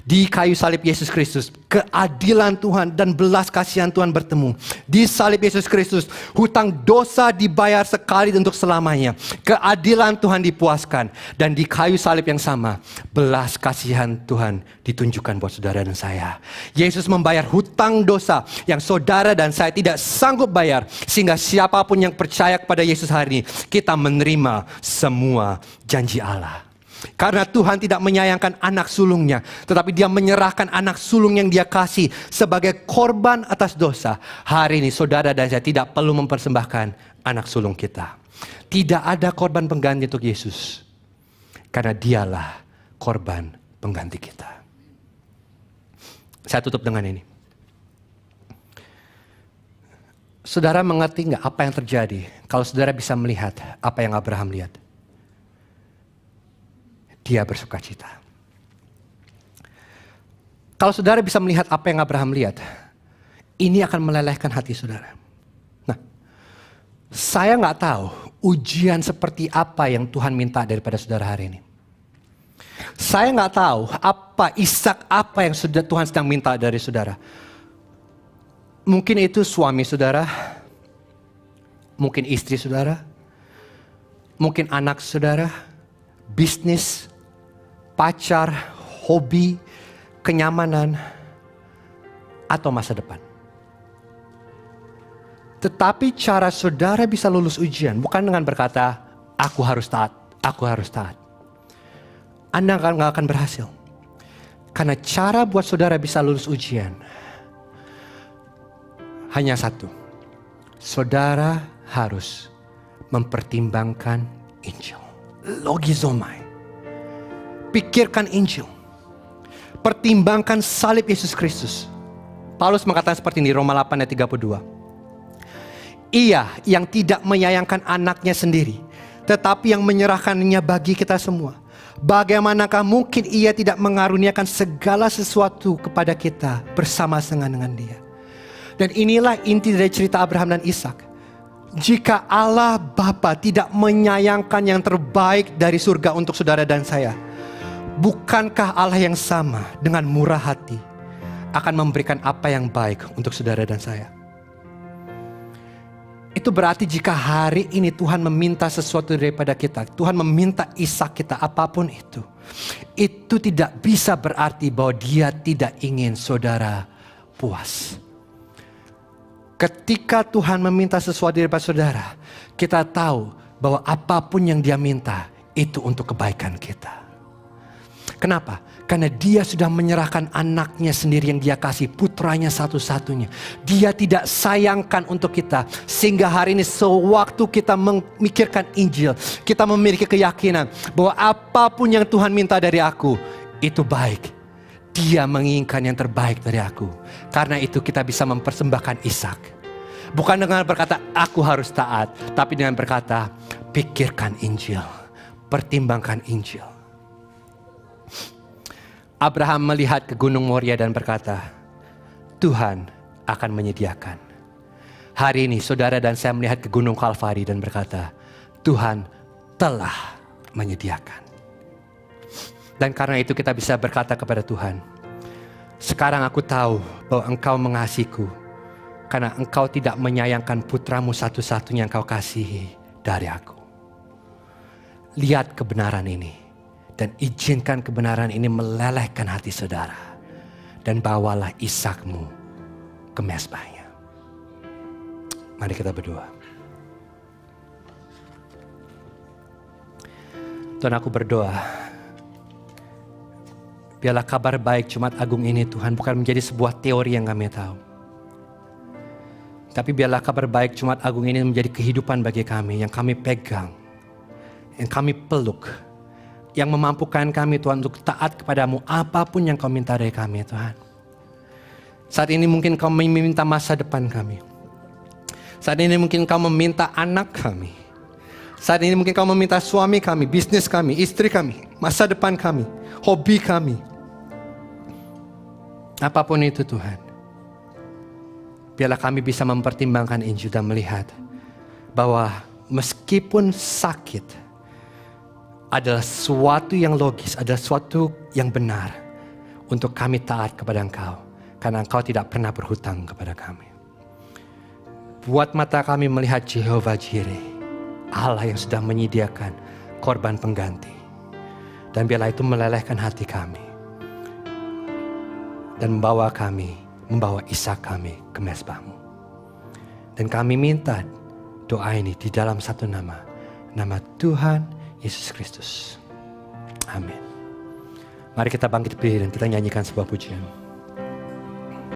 A: Di kayu salib Yesus Kristus, keadilan Tuhan dan belas kasihan Tuhan bertemu. Di salib Yesus Kristus, hutang dosa dibayar sekali untuk selamanya. Keadilan Tuhan dipuaskan. Dan di kayu salib yang sama, belas kasihan Tuhan ditunjukkan buat saudara dan saya. Yesus membayar hutang dosa yang saudara dan saya tidak sanggup bayar. Sehingga siapapun yang percaya kepada Yesus hari ini, kita menerima semua janji Allah. Karena Tuhan tidak menyayangkan anak sulungnya, tetapi dia menyerahkan anak sulung yang dia kasih sebagai korban atas dosa. Hari ini saudara dan saya tidak perlu mempersembahkan anak sulung kita. Tidak ada korban pengganti untuk Yesus. Karena dialah korban pengganti kita. Saya tutup dengan ini. Saudara mengerti nggak apa yang terjadi kalau saudara bisa melihat apa yang Abraham lihat? Dia bersukacita. Kalau saudara bisa melihat apa yang Abraham lihat, ini akan melelehkan hati saudara. Nah, saya nggak tahu ujian seperti apa yang Tuhan minta daripada saudara hari ini. Saya nggak tahu apa Ishak apa yang Tuhan sedang minta dari saudara. Mungkin itu suami saudara, mungkin istri saudara, mungkin anak saudara, bisnis, pacar, hobi, kenyamanan, atau masa depan. Tetapi cara saudara bisa lulus ujian bukan dengan berkata, aku harus taat, aku harus taat. Anda nggak akan berhasil. Karena cara buat saudara bisa lulus ujian hanya satu. Saudara harus mempertimbangkan Injil. Logizomai. Pikirkan Injil. Pertimbangkan salib Yesus Kristus. Paulus mengatakan seperti ini, Roma 8 ayat 32. Ia yang tidak menyayangkan anaknya sendiri, tetapi yang menyerahkannya bagi kita semua. Bagaimanakah mungkin ia tidak mengaruniakan segala sesuatu kepada kita bersama-sama dengan dia. Dan inilah inti dari cerita Abraham dan Ishak. Jika Allah Bapa tidak menyayangkan yang terbaik dari surga untuk saudara dan saya, bukankah Allah yang sama dengan murah hati akan memberikan apa yang baik untuk saudara dan saya? Itu berarti jika hari ini Tuhan meminta sesuatu daripada kita, Tuhan meminta Ishak kita apapun itu tidak bisa berarti bahwa dia tidak ingin saudara puas. Ketika Tuhan meminta sesuatu daripada saudara, kita tahu bahwa apapun yang dia minta itu untuk kebaikan kita. Kenapa? Karena dia sudah menyerahkan anaknya sendiri yang dia kasih, putranya satu-satunya. Dia tidak sayangkan untuk kita. Sehingga hari ini sewaktu kita memikirkan Injil, kita memiliki keyakinan bahwa apapun yang Tuhan minta dari aku, itu baik. Dia menginginkan yang terbaik dari aku. Karena itu kita bisa mempersembahkan Ishak. Bukan dengan berkata, aku harus taat. Tapi dengan berkata, pikirkan Injil. Pertimbangkan Injil. Abraham melihat ke Gunung Moria dan berkata, Tuhan akan menyediakan. Hari ini saudara dan saya melihat ke Gunung Kalvari dan berkata, Tuhan telah menyediakan. Dan karena itu kita bisa berkata kepada Tuhan, sekarang aku tahu bahwa Engkau mengasihiku, karena Engkau tidak menyayangkan putramu satu-satunya yang Engkau kasihi dari aku. Lihat kebenaran ini. Dan izinkan kebenaran ini melelehkan hati saudara. Dan bawalah Ishakmu ke mezbahnya. Mari kita berdoa. Tuhan, aku berdoa. Biarlah kabar baik Jumat Agung ini Tuhan bukan menjadi sebuah teori yang kami tahu. Tapi biarlah kabar baik Jumat Agung ini menjadi kehidupan bagi kami. Yang kami pegang. Yang kami peluk. Yang memampukan kami Tuhan untuk taat kepadamu apapun yang kau minta dari kami Tuhan. Saat ini mungkin kau meminta masa depan kami. Saat ini mungkin kau meminta anak kami. Saat ini mungkin kau meminta suami kami, bisnis kami, istri kami, masa depan kami, hobi kami. Apapun itu Tuhan. Biarlah kami bisa mempertimbangkan Injil dan melihat bahwa meskipun sakit adalah sesuatu yang logis, adalah sesuatu yang benar untuk kami taat kepada Engkau. Karena Engkau tidak pernah berhutang kepada kami. Buat mata kami melihat Jehovah Jireh, Allah yang sudah menyediakan korban pengganti. Dan biarlah itu melelehkan hati kami. Dan membawa Ishak kami ke mezbahmu. Dan kami minta doa ini di dalam satu nama. Nama Tuhan Yesus Kristus. Amin. Mari kita bangkit berdiri dan kita nyanyikan sebuah pujian.